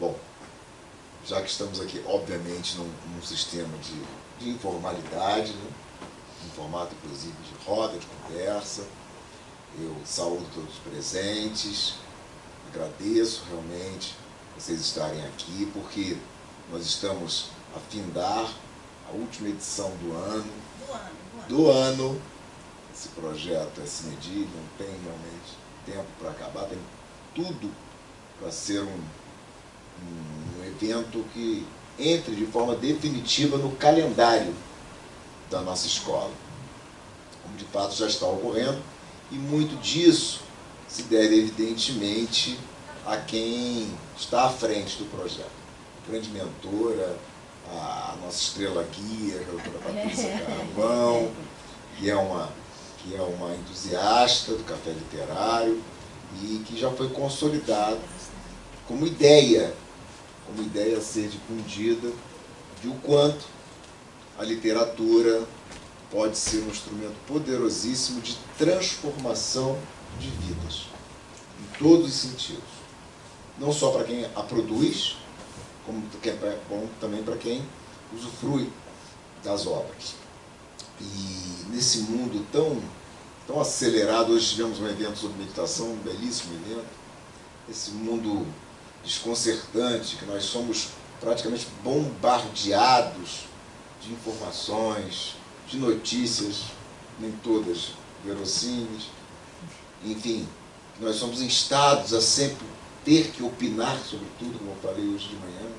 Bom, já que estamos aqui, obviamente, num sistema de informalidade, né? Em formato, inclusive, de roda de conversa, eu saúdo todos os presentes, agradeço realmente vocês estarem aqui, porque nós estamos a findar a última edição do ano. Esse projeto é sine die, não tem realmente tempo para acabar, tem tudo para ser um evento que entre de forma definitiva no calendário da nossa escola, como de fato já está ocorrendo, e muito disso se deve evidentemente a quem está à frente do projeto. A grande mentora, a nossa estrela guia, a doutora Patrícia Carvão, que é uma entusiasta do café literário e que já foi consolidado como ideia a ser difundida, de o quanto a literatura pode ser um instrumento poderosíssimo de transformação de vidas, em todos os sentidos. Não só para quem a produz, como também para quem usufrui das obras. E nesse mundo tão acelerado, hoje tivemos um evento sobre meditação, um belíssimo evento, esse mundo desconcertante, que nós somos praticamente bombardeados de informações, de notícias, nem todas verossímeis, enfim, nós somos instados a sempre ter que opinar sobre tudo, como eu falei hoje de manhã.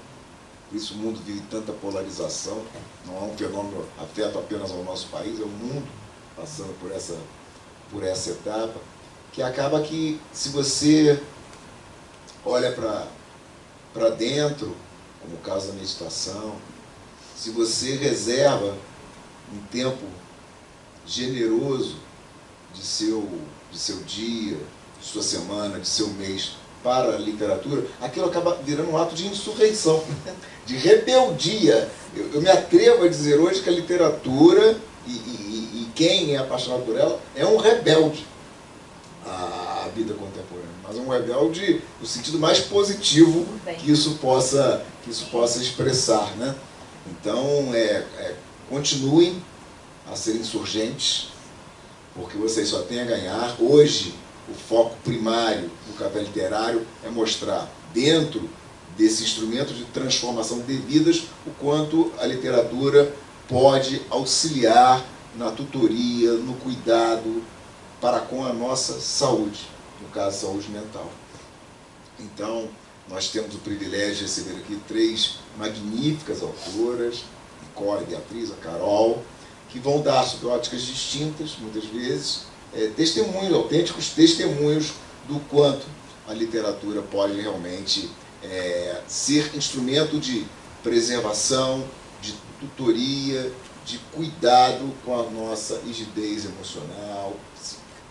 Por isso o mundo vive tanta polarização, não é um fenômeno afeto apenas ao nosso país, é o mundo passando por essa etapa, que acaba que, se você olha para dentro, como o caso da meditação, se você reserva um tempo generoso de seu dia, de sua semana, de seu mês para a literatura, aquilo acaba virando um ato de insurreição, de rebeldia. Eu me atrevo a dizer hoje que a literatura e quem é apaixonado por ela é um rebelde à vida contemporânea, mas é um rebelde no sentido mais positivo que isso possa expressar, né? Então, continuem a ser insurgentes, porque vocês só têm a ganhar. Hoje, o foco primário do café literário é mostrar, dentro desse instrumento de transformação de vidas, o quanto a literatura pode auxiliar na tutoria, no cuidado para com a nossa saúde, no caso, saúde mental. Então, nós temos o privilégio de receber aqui 3 magníficas autoras, Nicole, Beatriz, a Carol, que vão dar, sob óticas distintas, muitas vezes, testemunhos, autênticos testemunhos do quanto a literatura pode realmente ser instrumento de preservação, de tutoria, de cuidado com a nossa rigidez emocional,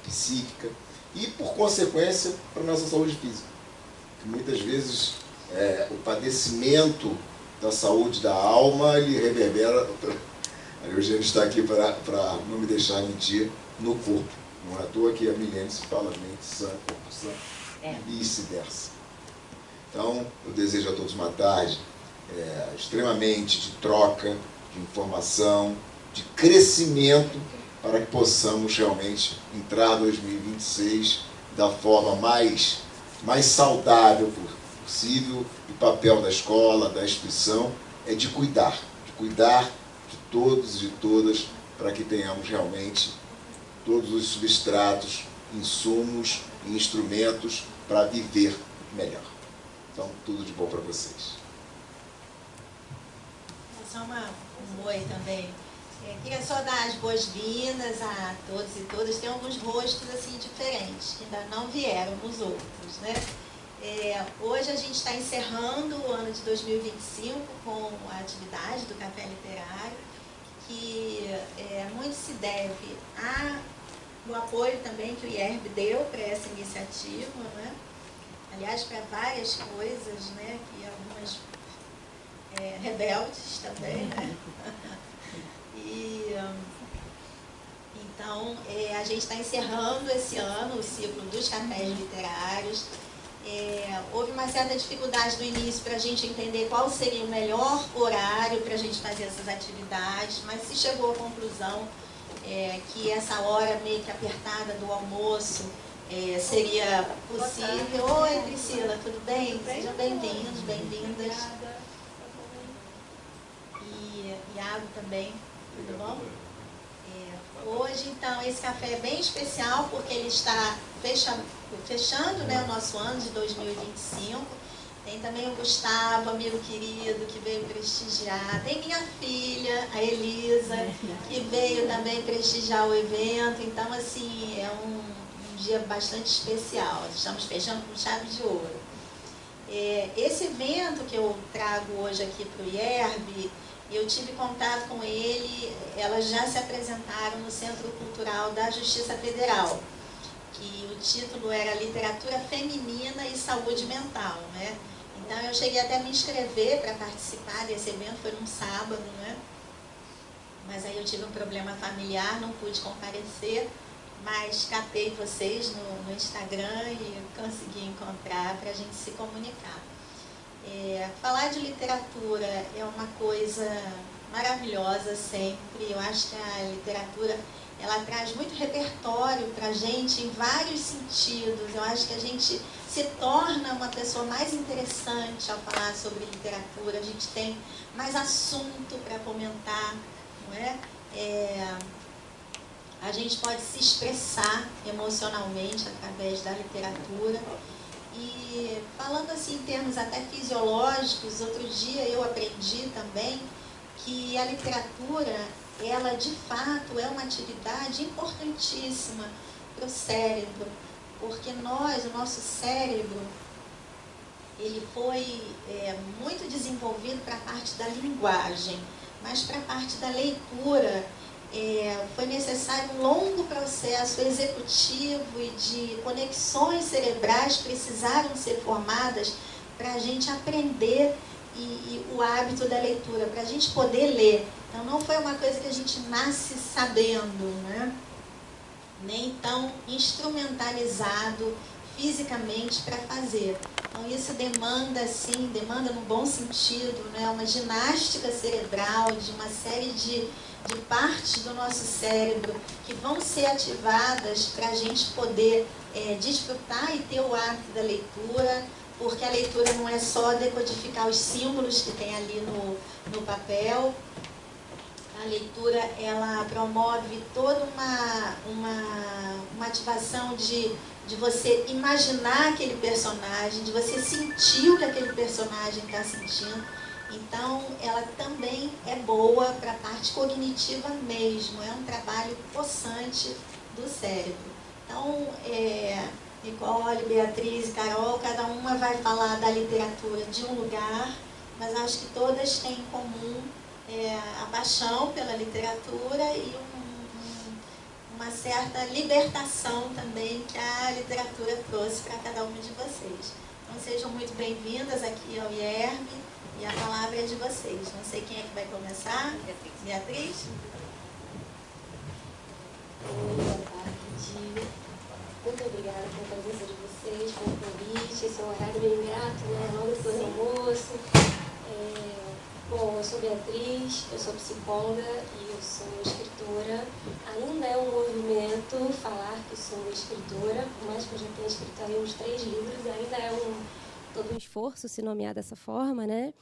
psíquica e, por consequência, para a nossa saúde física. Que muitas vezes o padecimento da saúde da alma, ele reverbera, a Eugênia está aqui para não me deixar mentir, no corpo. Não é à toa que a Milene se fala mente sã, corpo sã, e vice-versa. Então, eu desejo a todos uma tarde extremamente de troca, de informação, de crescimento, para que possamos realmente entrar em 2026 da forma mais saudável possível. O papel da escola, da instituição, é de cuidar de todos e de todas, para que tenhamos realmente todos os substratos, insumos e instrumentos para viver melhor. Então, tudo de bom para vocês. Só um oi também. Queria só dar as boas-vindas a todos e todas. Tem alguns rostos assim diferentes, que ainda não vieram os outros, né? Hoje a gente está encerrando o ano de 2025 com a atividade do Café Literário, que muito se deve ao apoio também que o IERB deu para essa iniciativa, né? Aliás, para várias coisas, né? Que algumas rebeldes também, né? Então, a gente está encerrando esse ano o ciclo dos cafés literários, Houve uma certa dificuldade no início para a gente entender qual seria o melhor horário para a gente fazer essas atividades, mas se chegou à conclusão que essa hora meio que apertada do almoço seria possível. Oi, Priscila, tudo bem? Sejam bem-vindos, bem-vindas. E Iago também, tudo bom? Hoje, então, esse café é bem especial porque ele está fechando, né, o nosso ano de 2025. Tem também o Gustavo, amigo querido, que veio prestigiar. Tem minha filha, a Elisa, que veio também prestigiar o evento. Então, assim, é um dia bastante especial. Estamos fechando com chave de ouro. Esse evento que eu trago hoje aqui para o IERB, eu tive contato com ele, elas já se apresentaram no Centro Cultural da Justiça Federal, que o título era Literatura Feminina e Saúde Mental, né? Então eu cheguei até a me inscrever para participar desse evento, foi num sábado, né? Mas aí eu tive um problema familiar, não pude comparecer, mas capei vocês no Instagram e consegui encontrar para a gente se comunicar. Falar de literatura é uma coisa maravilhosa sempre. Eu acho que a literatura ela traz muito repertório para a gente em vários sentidos. Eu acho que a gente se torna uma pessoa mais interessante ao falar sobre literatura. A gente tem mais assunto para comentar, não é? A gente pode se expressar emocionalmente através da literatura. E falando assim em termos até fisiológicos, outro dia eu aprendi também que a literatura, ela de fato é uma atividade importantíssima para o cérebro, porque o nosso cérebro, ele foi muito desenvolvido para a parte da linguagem, mas para a parte da leitura foi necessário um longo processo executivo e de conexões cerebrais precisaram ser formadas para a gente aprender e o hábito da leitura, para a gente poder ler. Então não foi uma coisa que a gente nasce sabendo, né? Nem tão instrumentalizado fisicamente para fazer. Então isso demanda, sim, demanda no bom sentido, né? Uma ginástica cerebral de uma série de partes do nosso cérebro que vão ser ativadas para a gente poder desfrutar e ter o hábito da leitura, porque a leitura não é só decodificar os símbolos que tem ali no papel. A leitura, ela promove toda uma ativação de você imaginar aquele personagem, de você sentir o que aquele personagem está sentindo. Então, ela também é boa para a parte cognitiva mesmo, é um trabalho possante do cérebro. Então, Nicole, Beatriz e Carol, cada uma vai falar da literatura de um lugar, mas acho que todas têm em comum a paixão pela literatura e uma certa libertação também que a literatura trouxe para cada uma de vocês. Então, sejam muito bem-vindas aqui ao IERB. E a palavra é de vocês. Não sei quem é que vai começar. Beatriz? Boa tarde. Muito obrigada pela presença de vocês, pelo convite. Esse é um horário bem grato, né? Logo depois do almoço. Bom, eu sou Beatriz, eu sou psicóloga e eu sou escritora. Ainda é um movimento falar que sou escritora, por mais que eu já tenha escrito aí uns 3 livros, ainda é todo um esforço se nomear dessa forma, né?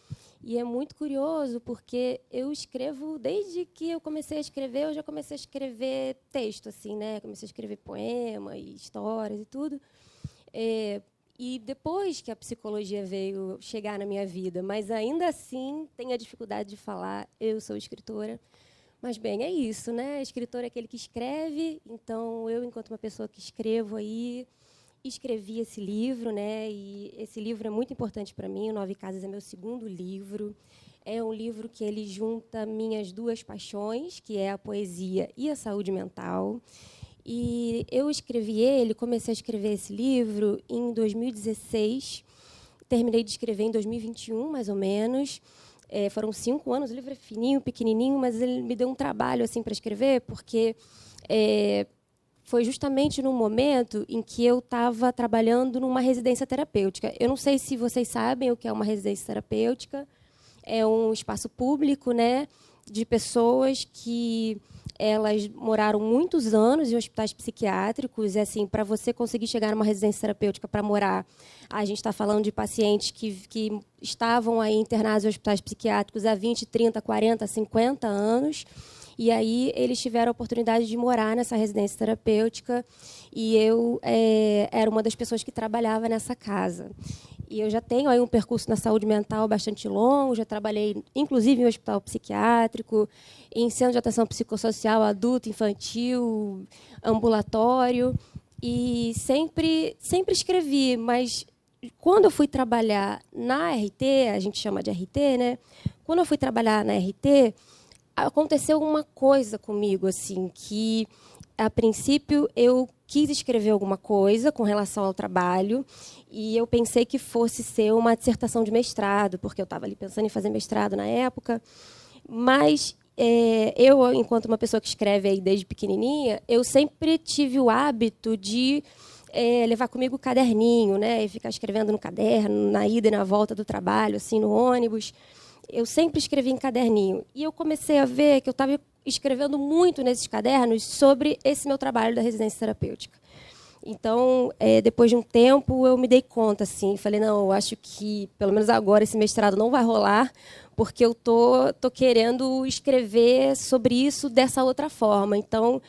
E é muito curioso porque eu escrevo, desde que eu comecei a escrever, eu já comecei a escrever texto, assim, né? Comecei a escrever poema e histórias e tudo. E depois que a psicologia veio chegar na minha vida, mas ainda assim tenho a dificuldade de falar, eu sou escritora. Mas, bem, é isso, né? Escritor é aquele que escreve, então eu, enquanto uma pessoa que escrevo aí, escrevi esse livro, né? E esse livro é muito importante para mim. O 9 Casas é meu segundo livro. É um livro que ele junta minhas 2 paixões, que é a poesia e a saúde mental. E eu comecei a escrever esse livro em 2016. Terminei de escrever em 2021, mais ou menos. Foram 5 anos. O livro é fininho, pequenininho, mas ele me deu um trabalho assim para escrever, porque foi justamente no momento em que eu estava trabalhando numa residência terapêutica. Eu não sei se vocês sabem o que é uma residência terapêutica. É um espaço público, né, de pessoas que elas moraram muitos anos em hospitais psiquiátricos. E, assim, para você conseguir chegar numa residência terapêutica para morar, a gente está falando de pacientes que estavam aí internados em hospitais psiquiátricos há 20, 30, 40, 50 anos. E aí eles tiveram a oportunidade de morar nessa residência terapêutica e eu era uma das pessoas que trabalhava nessa casa. E eu já tenho aí um percurso na saúde mental bastante longo, já trabalhei, inclusive, em hospital psiquiátrico, em centro de atenção psicossocial, adulto, infantil, ambulatório, e sempre escrevi, mas quando eu fui trabalhar na RT, a gente chama de RT, né? Quando eu fui trabalhar na RT, aconteceu uma coisa comigo, assim, que, a princípio, eu quis escrever alguma coisa com relação ao trabalho e eu pensei que fosse ser uma dissertação de mestrado, porque eu estava ali pensando em fazer mestrado na época. Mas eu, enquanto uma pessoa que escreve aí desde pequenininha, eu sempre tive o hábito de levar comigo o caderninho, né, e ficar escrevendo no caderno, na ida e na volta do trabalho, assim, no ônibus. Eu sempre escrevi em caderninho. E eu comecei a ver que eu estava escrevendo muito nesses cadernos sobre esse meu trabalho da residência terapêutica. Então, depois de um tempo, eu me dei conta, assim, falei, não, eu acho que, pelo menos agora, esse mestrado não vai rolar, porque eu tô querendo escrever sobre isso dessa outra forma. Então,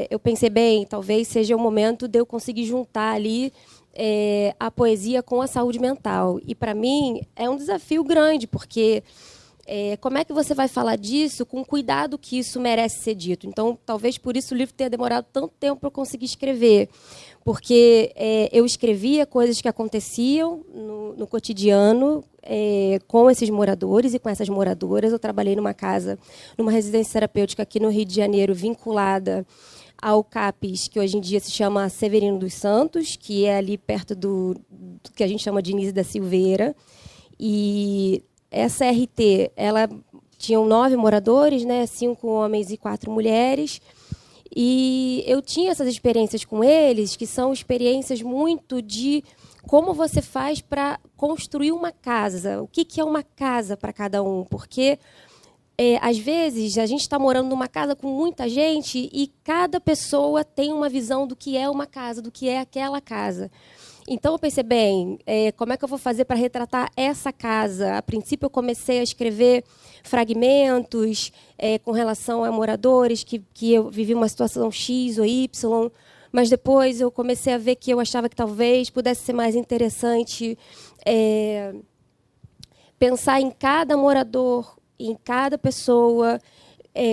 eu pensei, bem, talvez seja o momento de eu conseguir juntar ali a poesia com a saúde mental. E, para mim, é um desafio grande, porque como é que você vai falar disso com o cuidado que isso merece ser dito? Então, talvez por isso o livro tenha demorado tanto tempo para eu conseguir escrever, porque eu escrevia coisas que aconteciam no cotidiano com esses moradores e com essas moradoras. Eu trabalhei numa casa, numa residência terapêutica aqui no Rio de Janeiro, vinculada ao CAPES, que hoje em dia se chama Severino dos Santos, que é ali perto do que a gente chama de Inise da Silveira. E essa RT, ela tinha 9 moradores, né, 5 homens e 4 mulheres. E eu tinha essas experiências com eles, que são experiências muito de como você faz para construir uma casa. O que é uma casa para cada um? Porque, às vezes, a gente está morando numa casa com muita gente e cada pessoa tem uma visão do que é uma casa, do que é aquela casa. Então, eu pensei, bem, como é que eu vou fazer para retratar essa casa? A princípio, eu comecei a escrever fragmentos com relação a moradores, que eu vivi uma situação X ou Y, mas depois eu comecei a ver que eu achava que talvez pudesse ser mais interessante pensar em cada morador, em cada pessoa,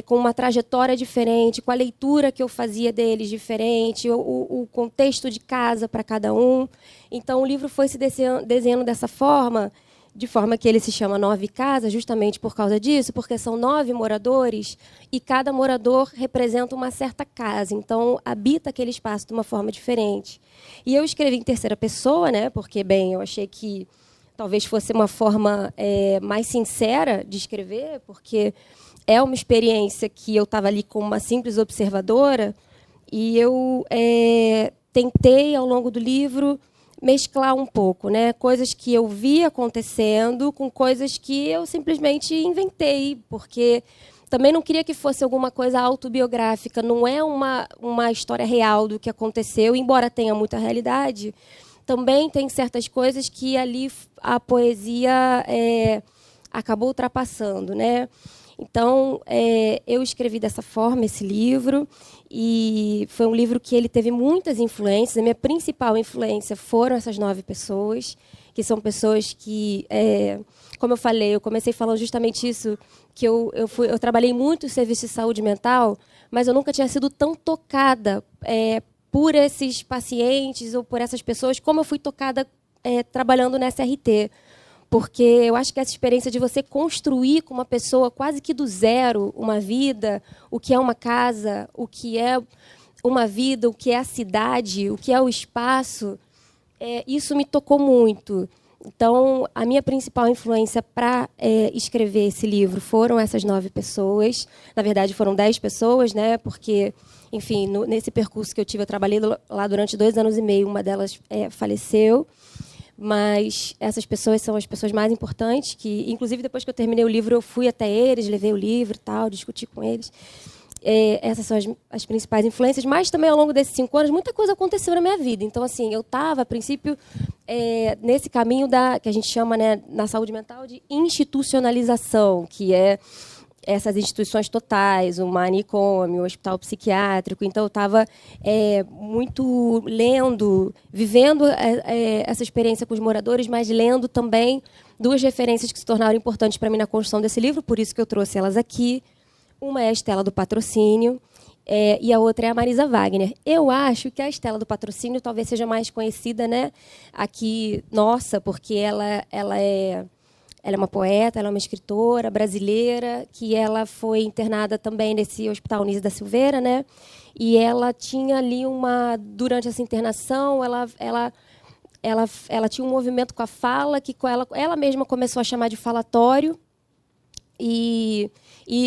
com uma trajetória diferente, com a leitura que eu fazia deles diferente, o contexto de casa para cada um. Então, o livro foi se desenhando dessa forma, de forma que ele se chama 9 Casas, justamente por causa disso, porque são 9 moradores e cada morador representa uma certa casa. Então, habita aquele espaço de uma forma diferente. E eu escrevi em terceira pessoa, né, porque, bem, eu achei que talvez fosse uma forma mais sincera de escrever, porque é uma experiência que eu estava ali como uma simples observadora e eu tentei, ao longo do livro, mesclar um pouco, né? Coisas que eu vi acontecendo com coisas que eu simplesmente inventei, porque também não queria que fosse alguma coisa autobiográfica, não é uma história real do que aconteceu, embora tenha muita realidade, também tem certas coisas que ali a poesia acabou ultrapassando, né? Então, eu escrevi dessa forma esse livro, e foi um livro que ele teve muitas influências. A minha principal influência foram essas 9 pessoas, que são pessoas que, como eu falei, eu comecei falando justamente isso, que eu trabalhei muito em serviço de saúde mental, mas eu nunca tinha sido tão tocada por esses pacientes ou por essas pessoas como eu fui tocada trabalhando nessa RT. Porque eu acho que essa experiência de você construir com uma pessoa quase que do zero uma vida, o que é uma casa, o que é uma vida, o que é a cidade, o que é o espaço, isso me tocou muito. Então, a minha principal influência para escrever esse livro foram essas 9 pessoas. Na verdade, foram 10 pessoas, né? Porque, enfim, nesse percurso que eu tive, eu trabalhei lá durante 2 anos e meio, uma delas faleceu. Mas essas pessoas são as pessoas mais importantes, que, inclusive, depois que eu terminei o livro, eu fui até eles, levei o livro e tal, discuti com eles. Essas são as principais influências, mas também ao longo desses 5 anos muita coisa aconteceu na minha vida. Então, assim, eu estava, a princípio, nesse caminho que a gente chama, né, na saúde mental, de institucionalização, que é essas instituições totais, o manicômio, o hospital psiquiátrico. Então, eu estava muito lendo, vivendo essa experiência com os moradores, mas lendo também 2 referências que se tornaram importantes para mim na construção desse livro, por isso que eu trouxe elas aqui. Uma é a Estela do Patrocínio e a outra é a Marisa Wagner. Eu acho que a Estela do Patrocínio talvez seja mais conhecida, né, aqui, nossa, porque ela é uma poeta, ela é uma escritora brasileira, que ela foi internada também nesse Hospital Nise da Silveira, né? E ela tinha ali durante essa internação, ela tinha um movimento com a fala que ela mesma começou a chamar de falatório. E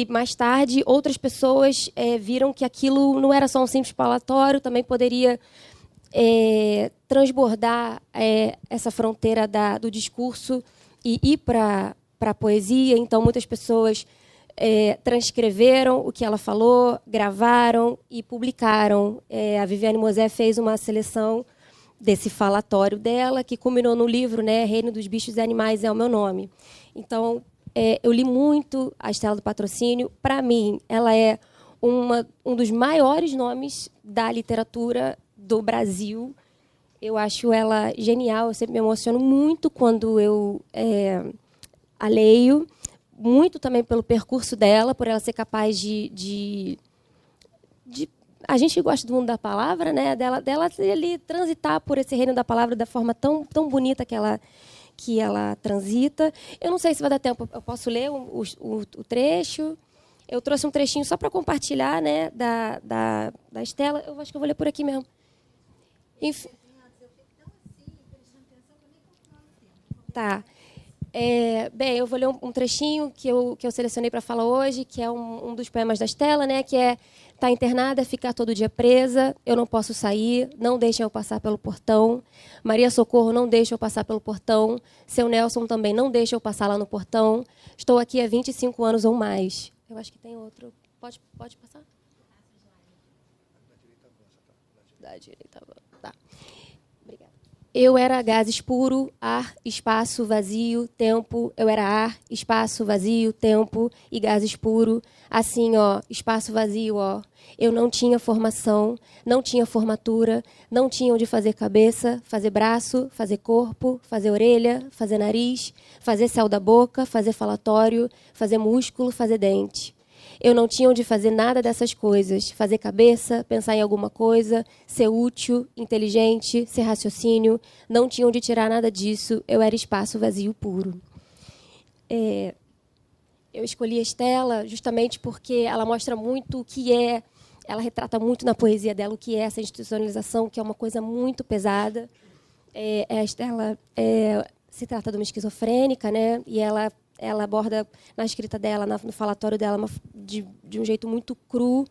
mais tarde, outras pessoas viram que aquilo não era só um simples falatório, também poderia transbordar essa fronteira do discurso e ir para a poesia. Então, muitas pessoas transcreveram o que ela falou, gravaram e publicaram. A Viviane Mosé fez uma seleção desse falatório dela, que culminou no livro, né, Reino dos Bichos e Animais é o meu nome. Então, eu li muito a Estela do Patrocínio. Para mim, ela é um dos maiores nomes da literatura do Brasil. Eu acho ela genial. Eu sempre me emociono muito quando eu a leio. Muito também pelo percurso dela, por ela ser capaz de a gente gosta do mundo da palavra, né? Dela ali transitar por esse reino da palavra da forma tão bonita que ela transita. Eu não sei se vai dar tempo. Eu posso ler o trecho. Eu trouxe um trechinho só para compartilhar, né, da Estela. Eu acho que eu vou ler por aqui mesmo. Enfim. Tá. Bem, eu vou ler um trechinho que eu selecionei para falar hoje, que é um dos poemas da Estela, né, que é: tá internada, ficar todo dia presa, eu não posso sair, não deixem eu passar pelo portão. Maria Socorro, não deixa eu passar pelo portão. Seu Nelson também não deixa eu passar lá no portão. Estou aqui há 25 anos ou mais. Eu acho que tem outro. Pode passar? Da direita, tá. Obrigada. Eu era gases puro, ar, espaço, vazio, tempo. Eu era ar, espaço, vazio, tempo e gases puro. Assim, ó, espaço vazio, ó. Eu não tinha formação, não tinha formatura, não tinha onde fazer cabeça, fazer braço, fazer corpo, fazer orelha, fazer nariz, fazer céu da boca, fazer falatório, fazer músculo, fazer dente. Eu não tinha onde fazer nada dessas coisas. Fazer cabeça, pensar em alguma coisa, ser útil, inteligente, ser raciocínio. Não tinha onde tirar nada disso. Eu era espaço vazio puro. Eu escolhi a Estela justamente porque ela mostra muito o que é, ela retrata muito na poesia dela o que é essa institucionalização, que é uma coisa muito pesada. A Estela se trata de uma esquizofrênica, né? E ela aborda na escrita dela, no falatório dela, de um jeito muito cru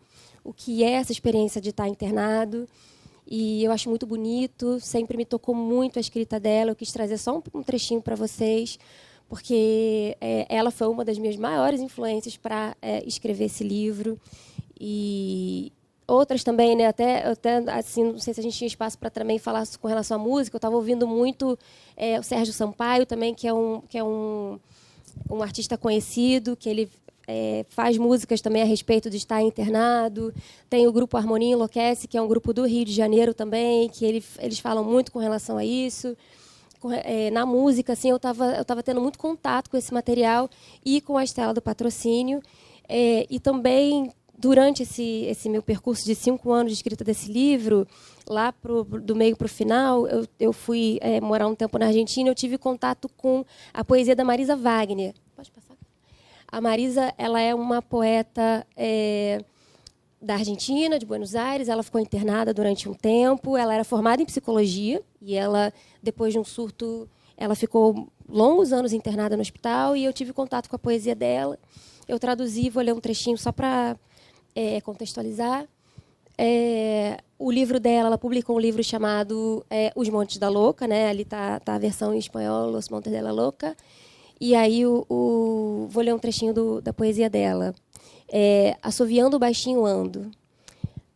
o que é essa experiência de estar internado. E eu acho muito bonito, sempre me tocou muito a escrita dela. Eu quis trazer só um trechinho para vocês, porque ela foi uma das minhas maiores influências para escrever esse livro. E outras também, né? Até assim, não sei se a gente tinha espaço para também falar com relação à música. Eu estava ouvindo muito o Sérgio Sampaio também, que é um artista conhecido, que ele faz músicas também a respeito de estar internado. Tem o grupo Harmonia Enlouquece, que é um grupo do Rio de Janeiro também, que eles falam muito com relação a isso. Na música, assim, eu tava tendo muito contato com esse material e com a Estela do Patrocínio. E também, durante esse meu percurso de 5 anos de escrita desse livro, lá do meio para o final, eu fui morar um tempo na Argentina. Eu tive contato com a poesia da Marisa Wagner. Pode passar? A Marisa, ela é uma poeta da Argentina, de Buenos Aires. Ela ficou internada durante um tempo. Ela era formada em psicologia e ela, depois de um surto Ela ficou longos anos internada no hospital e eu tive contato com a poesia dela. Eu traduzi, vou ler um trechinho só para contextualizar. O livro dela, ela publicou um livro chamado Os Montes da Louca, né? Ali está a versão em espanhol, Los Montes de la Louca. E aí vou ler um trechinho da poesia dela. Assoviando baixinho ando.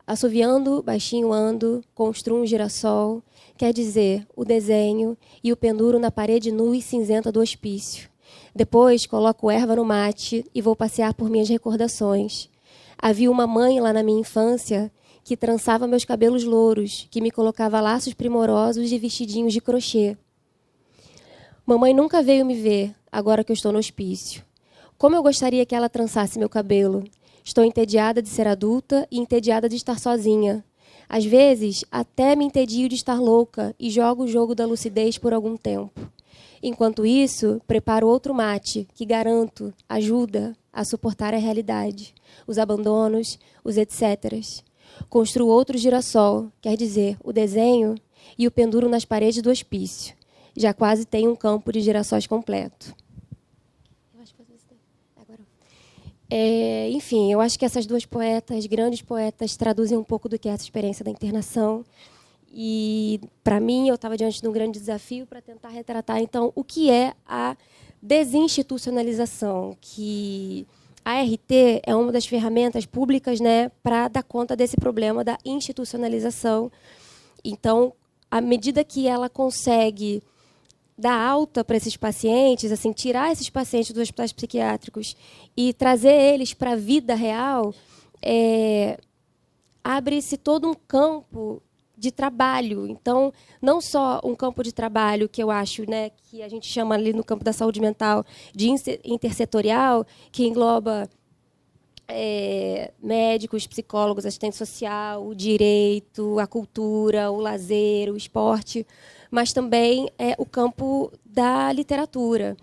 Assoviando baixinho ando, construo um girassol, quer dizer, o desenho, e o penduro na parede nua e cinzenta do hospício. Depois coloco erva no mate e vou passear por minhas recordações. Havia uma mãe lá na minha infância que trançava meus cabelos louros, que me colocava laços primorosos de vestidinhos de crochê. Mamãe nunca veio me ver, agora que eu estou no hospício. Como eu gostaria que ela trançasse meu cabelo. Estou entediada de ser adulta e entediada de estar sozinha. Às vezes, até me entedio de estar louca e jogo o jogo da lucidez por algum tempo. Enquanto isso, preparo outro mate, que garanto, ajuda a suportar a realidade, os abandonos, os etcéteras. Construo outro girassol, quer dizer, o desenho, e o penduro nas paredes do hospício. Já quase tenho um campo de girassóis completo. Enfim, eu acho que essas duas poetas, grandes poetas, traduzem um pouco do que é essa experiência da internação. E, para mim, eu estava diante de um grande desafio para tentar retratar, então, o que é a desinstitucionalização, que a ART é uma das ferramentas públicas, né, para dar conta desse problema da institucionalização. Então, à medida que ela consegue dar alta para esses pacientes, assim, tirar esses pacientes dos hospitais psiquiátricos e trazer eles para a vida real, abre-se todo um campo de trabalho. Então, não só um campo de trabalho que eu acho, né, que a gente chama ali no campo da saúde mental de intersetorial, que engloba médicos, psicólogos, assistente social, o direito, a cultura, o lazer, o esporte, mas também o campo da literatura.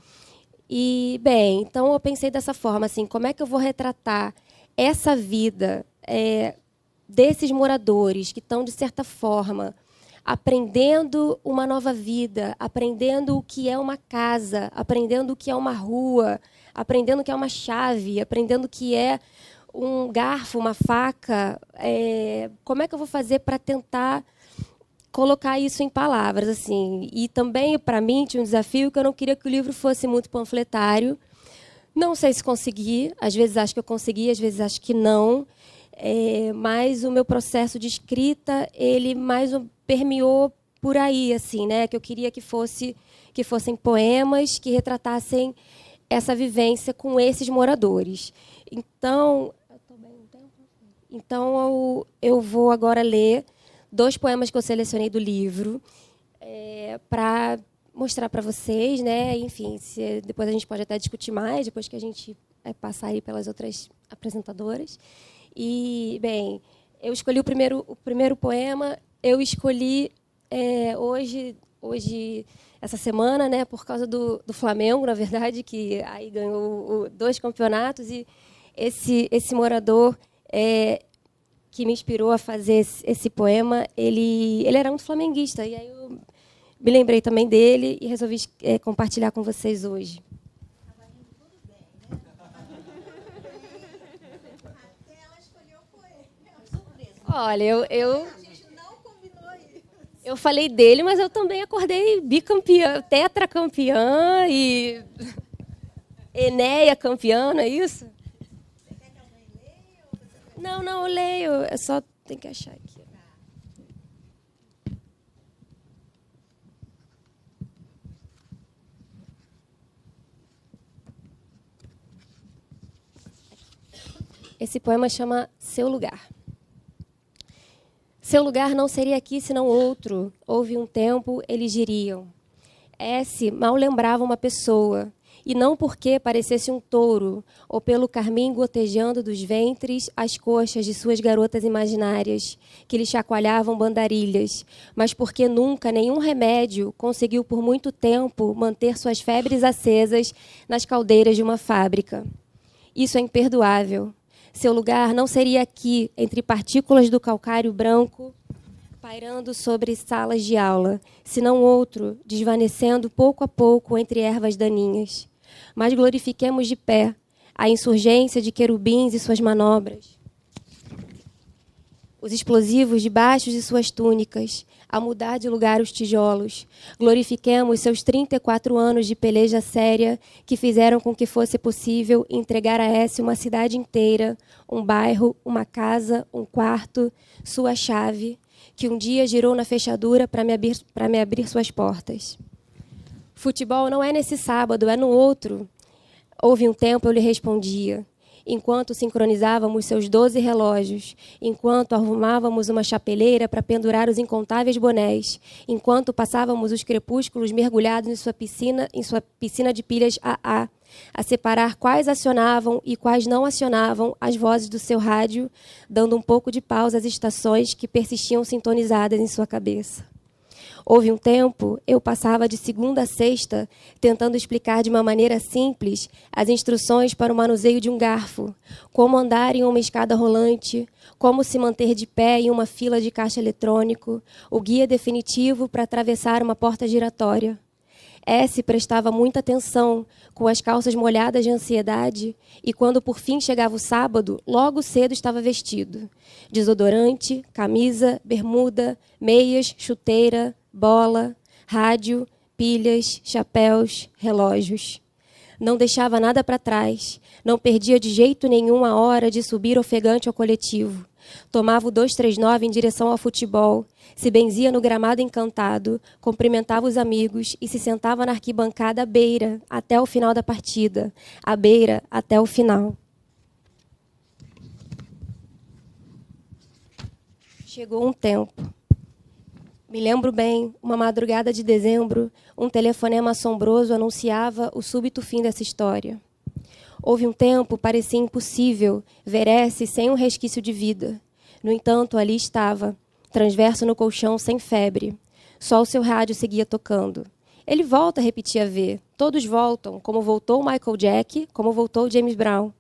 E, bem, então eu pensei dessa forma, assim, como é que eu vou retratar essa vida desses moradores que estão, de certa forma, aprendendo uma nova vida, aprendendo o que é uma casa, aprendendo o que é uma rua, aprendendo o que é uma chave, aprendendo o que é um garfo, uma faca. Como é que eu vou fazer para tentar colocar isso em palavras, assim? E também, para mim, tinha um desafio que eu não queria que o livro fosse muito panfletário. Não sei se consegui, às vezes acho que eu consegui, às vezes acho que não. Mas o meu processo de escrita, ele mais permeou por aí, assim, né? Que eu queria que fossem poemas que retratassem essa vivência com esses moradores. Então, eu vou agora ler 2 poemas que eu selecionei do livro para mostrar para vocês, né? Enfim, depois a gente pode até discutir mais, depois que a gente passar aí pelas outras apresentadoras. E, bem, eu escolhi o primeiro poema, eu escolhi hoje, essa semana, né, por causa do Flamengo, na verdade, que aí ganhou 2 campeonatos, e esse morador que me inspirou a fazer esse poema, ele era muito flamenguista, e aí eu me lembrei também dele e resolvi compartilhar com vocês hoje. Olha, eu falei dele, mas eu também acordei bicampeã, tetracampeã e Enéia campeã, não é isso? Você quer que alguém leia? Ou você... Não, eu leio, é só tem que achar aqui. Esse poema chama Seu Lugar. Seu lugar não seria aqui senão outro. Houve um tempo, eles diriam. S mal lembrava uma pessoa, e não porque parecesse um touro, ou pelo carmim gotejando dos ventres as coxas de suas garotas imaginárias, que lhe chacoalhavam bandarilhas, mas porque nunca nenhum remédio conseguiu por muito tempo manter suas febres acesas nas caldeiras de uma fábrica. Isso é imperdoável. Seu lugar não seria aqui, entre partículas do calcário branco, pairando sobre salas de aula, se não outro, desvanecendo pouco a pouco entre ervas daninhas. Mas glorifiquemos de pé a insurgência de querubins e suas manobras, os explosivos debaixo de suas túnicas, a mudar de lugar os tijolos. Glorifiquemos seus 34 anos de peleja séria que fizeram com que fosse possível entregar a Écio uma cidade inteira, um bairro, uma casa, um quarto, sua chave, que um dia girou na fechadura para me abrir suas portas. Futebol não é nesse sábado, é no outro. Houve um tempo, eu lhe respondia, enquanto sincronizávamos seus 12 relógios, enquanto arrumávamos uma chapeleira para pendurar os incontáveis bonés, enquanto passávamos os crepúsculos mergulhados em sua piscina de pilhas AA, a separar quais acionavam e quais não acionavam as vozes do seu rádio, dando um pouco de pausa às estações que persistiam sintonizadas em sua cabeça. Houve um tempo, eu passava de segunda a sexta tentando explicar de uma maneira simples as instruções para o manuseio de um garfo, como andar em uma escada rolante, como se manter de pé em uma fila de caixa eletrônico, o guia definitivo para atravessar uma porta giratória. S prestava muita atenção, com as calças molhadas de ansiedade, e quando por fim chegava o sábado, logo cedo estava vestido. Desodorante, camisa, bermuda, meias, chuteira, bola, rádio, pilhas, chapéus, relógios. Não deixava nada para trás, não perdia de jeito nenhum a hora de subir ofegante ao coletivo. Tomava o 239 em direção ao futebol, se benzia no gramado encantado, cumprimentava os amigos e se sentava na arquibancada à beira até o final da partida, à beira até o final. Chegou um tempo. Me lembro bem, uma madrugada de dezembro, um telefonema assombroso anunciava o súbito fim dessa história. Houve um tempo, parecia impossível, ver S sem um resquício de vida. No entanto, ali estava, transverso no colchão, sem febre. Só o seu rádio seguia tocando. Ele volta, repetia V. Todos voltam, como voltou Michael Jack, como voltou James Brown.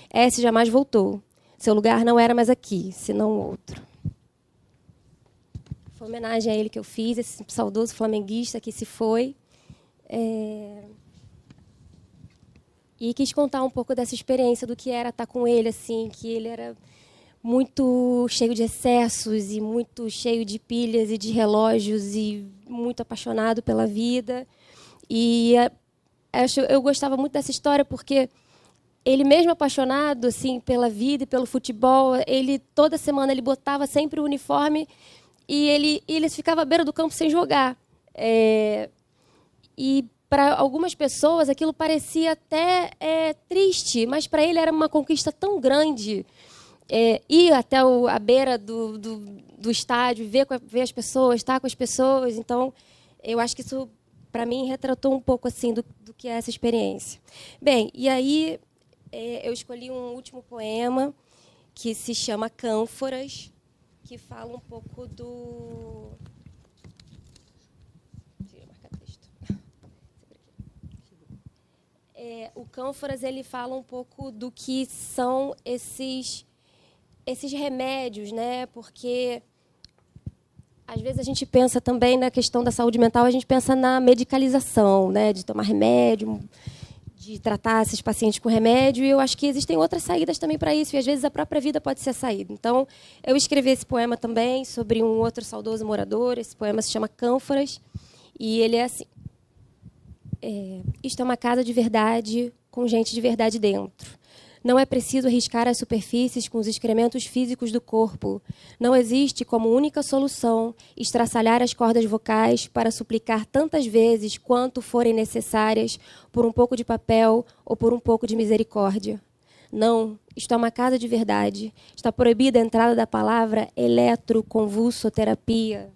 S jamais voltou. Seu lugar não era mais aqui, senão outro. Foi homenagem a ele que eu fiz, esse saudoso flamenguista que se foi. E quis contar um pouco dessa experiência do que era estar com ele, assim, que ele era muito cheio de excessos e muito cheio de pilhas e de relógios e muito apaixonado pela vida. E eu gostava muito dessa história porque ele mesmo apaixonado assim pela vida e pelo futebol, ele toda semana ele botava sempre o uniforme e ele ficava à beira do campo sem jogar. E para algumas pessoas aquilo parecia até triste, mas para ele era uma conquista tão grande. Ir até a beira do estádio, ver as pessoas, estar com as pessoas. Então, eu acho que isso, para mim, retratou um pouco assim do que é essa experiência. Bem, e aí eu escolhi um último poema que se chama Cânforas, que fala um pouco do... O Cânforas ele fala um pouco do que são esses remédios, né? Porque às vezes a gente pensa também na questão da saúde mental, a gente pensa na medicalização, né? De tomar remédio, de tratar esses pacientes com remédio, e eu acho que existem outras saídas também para isso, e às vezes a própria vida pode ser a saída. Então, eu escrevi esse poema também sobre um outro saudoso morador, esse poema se chama Cânforas, e ele é assim: isto é uma casa de verdade, com gente de verdade dentro. Não é preciso arriscar as superfícies com os excrementos físicos do corpo. Não existe como única solução estraçalhar as cordas vocais para suplicar tantas vezes quanto forem necessárias por um pouco de papel ou por um pouco de misericórdia. Não, isto é uma casa de verdade. Está proibida a entrada da palavra eletroconvulsoterapia.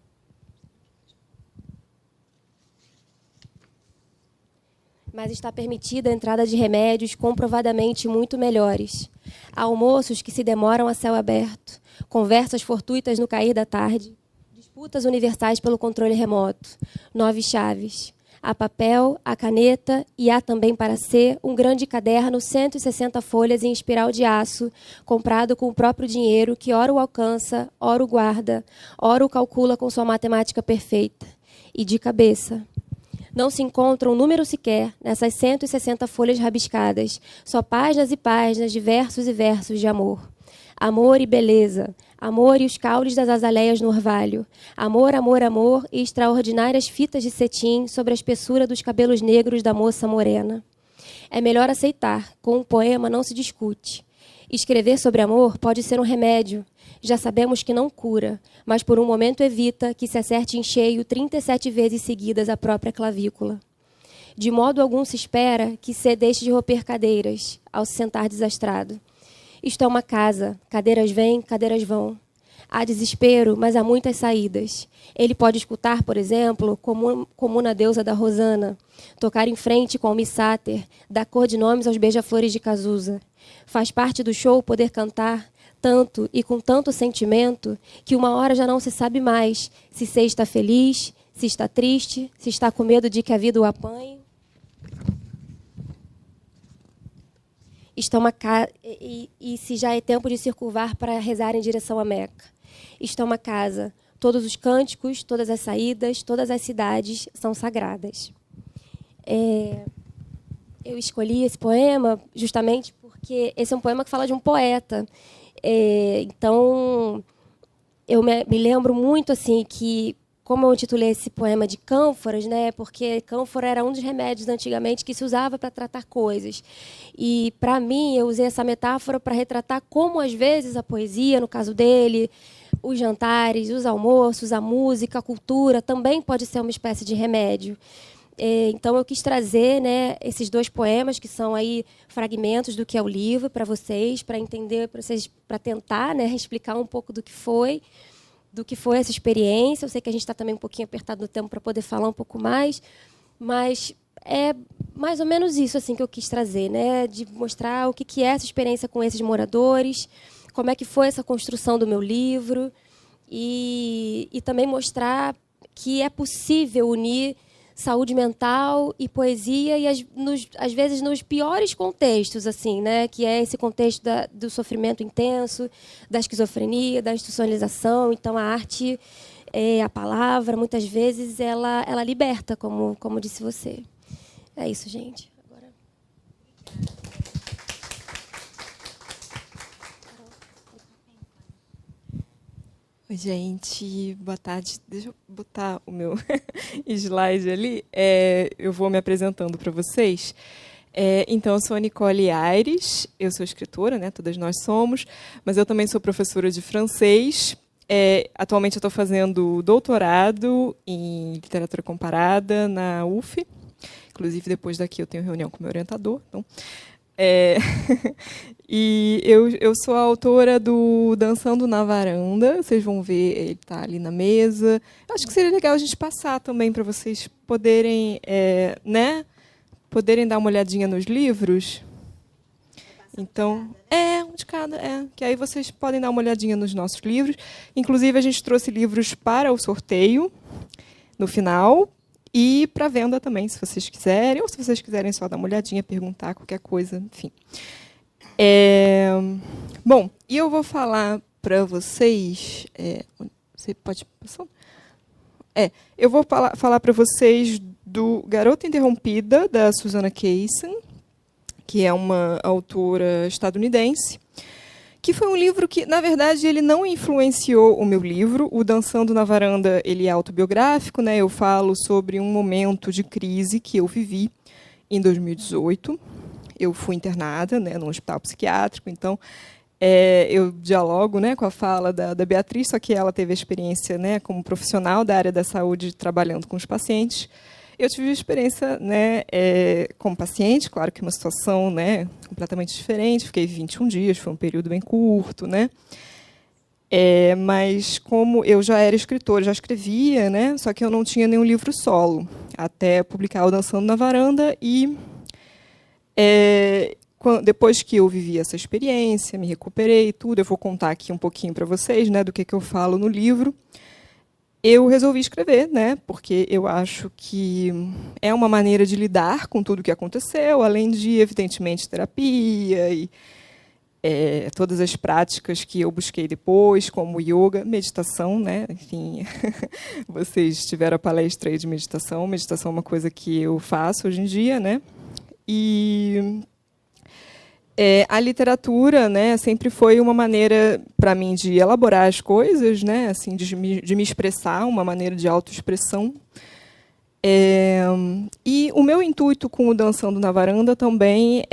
Mas está permitida a entrada de remédios comprovadamente muito melhores. Há almoços que se demoram a céu aberto, conversas fortuitas no cair da tarde, disputas universais pelo controle remoto, 9 chaves. Há papel, há caneta e há também para ser um grande caderno, 160 folhas em espiral de aço, comprado com o próprio dinheiro, que ora o alcança, ora o guarda, ora o calcula com sua matemática perfeita. E de cabeça. Não se encontra um número sequer nessas 160 folhas rabiscadas, só páginas e páginas de versos e versos de amor. Amor e beleza, amor e os caules das azaleias no orvalho, amor, amor, amor e extraordinárias fitas de cetim sobre a espessura dos cabelos negros da moça morena. É melhor aceitar, com um poema não se discute. Escrever sobre amor pode ser um remédio. Já sabemos que não cura, mas por um momento evita que se acerte em cheio 37 vezes seguidas a própria clavícula. De modo algum se espera que se deixe de romper cadeiras, ao se sentar desastrado. Isto é uma casa, cadeiras vêm, cadeiras vão. Há desespero, mas há muitas saídas. Ele pode escutar, por exemplo, como na deusa da Rosana, tocar em frente com o Miss Sater, dar cor de nomes aos beija-flores de Cazuza. Faz parte do show poder cantar tanto e com tanto sentimento que uma hora já não se sabe mais se você está feliz, se está triste, se está com medo de que a vida o apanhe. E se já é tempo de se curvar para rezar em direção à Meca. Isto é uma casa. Todos os cânticos, todas as saídas, todas as cidades são sagradas. Eu escolhi esse poema justamente porque esse é um poema que fala de um poeta. Então, eu me lembro muito assim que, como eu intitulei esse poema de cânforas, né, porque cânfora era um dos remédios antigamente que se usava para tratar coisas. E, para mim, eu usei essa metáfora para retratar como, às vezes, a poesia, no caso dele, os jantares, os almoços, a música, a cultura, também pode ser uma espécie de remédio. Então, eu quis trazer, né, esses dois poemas, que são aí fragmentos do que é o livro, para vocês, para entender, para tentar, né, explicar um pouco do que foi essa experiência. Eu sei que a gente está também um pouquinho apertado no tempo para poder falar um pouco mais, mas é mais ou menos isso assim que eu quis trazer, né, de mostrar o que é essa experiência com esses moradores, como é que foi essa construção do meu livro, e também mostrar que é possível unir saúde mental e poesia, e às vezes nos piores contextos, assim, né, que é esse contexto do sofrimento intenso, da esquizofrenia, da institucionalização. Então, a arte, a palavra, muitas vezes, ela liberta, como disse você. É isso, gente. Agora... Oi, gente, boa tarde. Deixa eu botar o meu slide ali. Eu vou me apresentando para vocês. Então, eu sou a Nicole Aires, eu sou escritora, né, todas nós somos, mas eu também sou professora de francês. Atualmente, eu estou fazendo doutorado em literatura comparada na UF. Inclusive, depois daqui, eu tenho reunião com o meu orientador. Então, e eu sou a autora do Dançando na Varanda. Vocês vão ver, ele está ali na mesa. Eu acho que seria legal a gente passar também para vocês poderem, poderem dar uma olhadinha nos livros. Então, um de cada, que aí vocês podem dar uma olhadinha nos nossos livros. Inclusive, a gente trouxe livros para o sorteio no final. E para venda também, se vocês quiserem, ou se vocês quiserem só dar uma olhadinha, perguntar qualquer coisa, enfim. Bom, e eu vou falar para vocês... você pode passar? Eu vou falar para vocês do Garota Interrompida, da Susanna Kaysen, que é uma autora estadunidense, que foi um livro que, na verdade, ele não influenciou o meu livro. O Dançando na Varanda, ele é autobiográfico, né? Eu falo sobre um momento de crise que eu vivi em 2018. Eu fui internada, né, num hospital psiquiátrico, então eu dialogo, né, com a fala da Beatriz, só que ela teve a experiência, né, como profissional da área da saúde, trabalhando com os pacientes. Eu tive experiência, né, como paciente, claro que uma situação, né, completamente diferente. Fiquei 21 dias, foi um período bem curto, né? Mas como eu já era escritora, já escrevia, né, só que eu não tinha nenhum livro solo, até publicar o Dançando na Varanda. E depois que eu vivi essa experiência, me recuperei e tudo, eu vou contar aqui um pouquinho para vocês, né, do que eu falo no livro. eu resolvi escrever, né, porque eu acho que é uma maneira de lidar com tudo o que aconteceu, além de, evidentemente, terapia e todas as práticas que eu busquei depois, como yoga, meditação, né? Enfim, vocês tiveram a palestra aí de meditação. Meditação é uma coisa que eu faço hoje em dia, né? E a literatura, né, sempre foi uma maneira para mim de elaborar as coisas, né? Assim, de me expressar, uma maneira de autoexpressão. E o meu intuito com o Dançando na Varanda também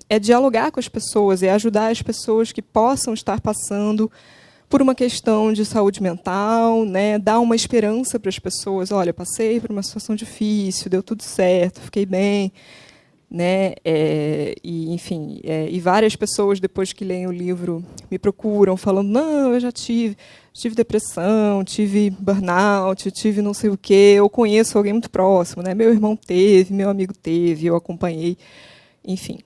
é dialogar com as pessoas, é ajudar as pessoas que possam estar passando por uma questão de saúde mental, né? Dar uma esperança para as pessoas. Olha, passei por uma situação difícil, deu tudo certo, fiquei bem, né? E, enfim, e várias pessoas, depois que leem o livro, me procuram, falando, não, eu já tive depressão, tive burnout, tive não sei o quê, eu conheço alguém muito próximo, né? Meu irmão teve, meu amigo teve, eu acompanhei, enfim.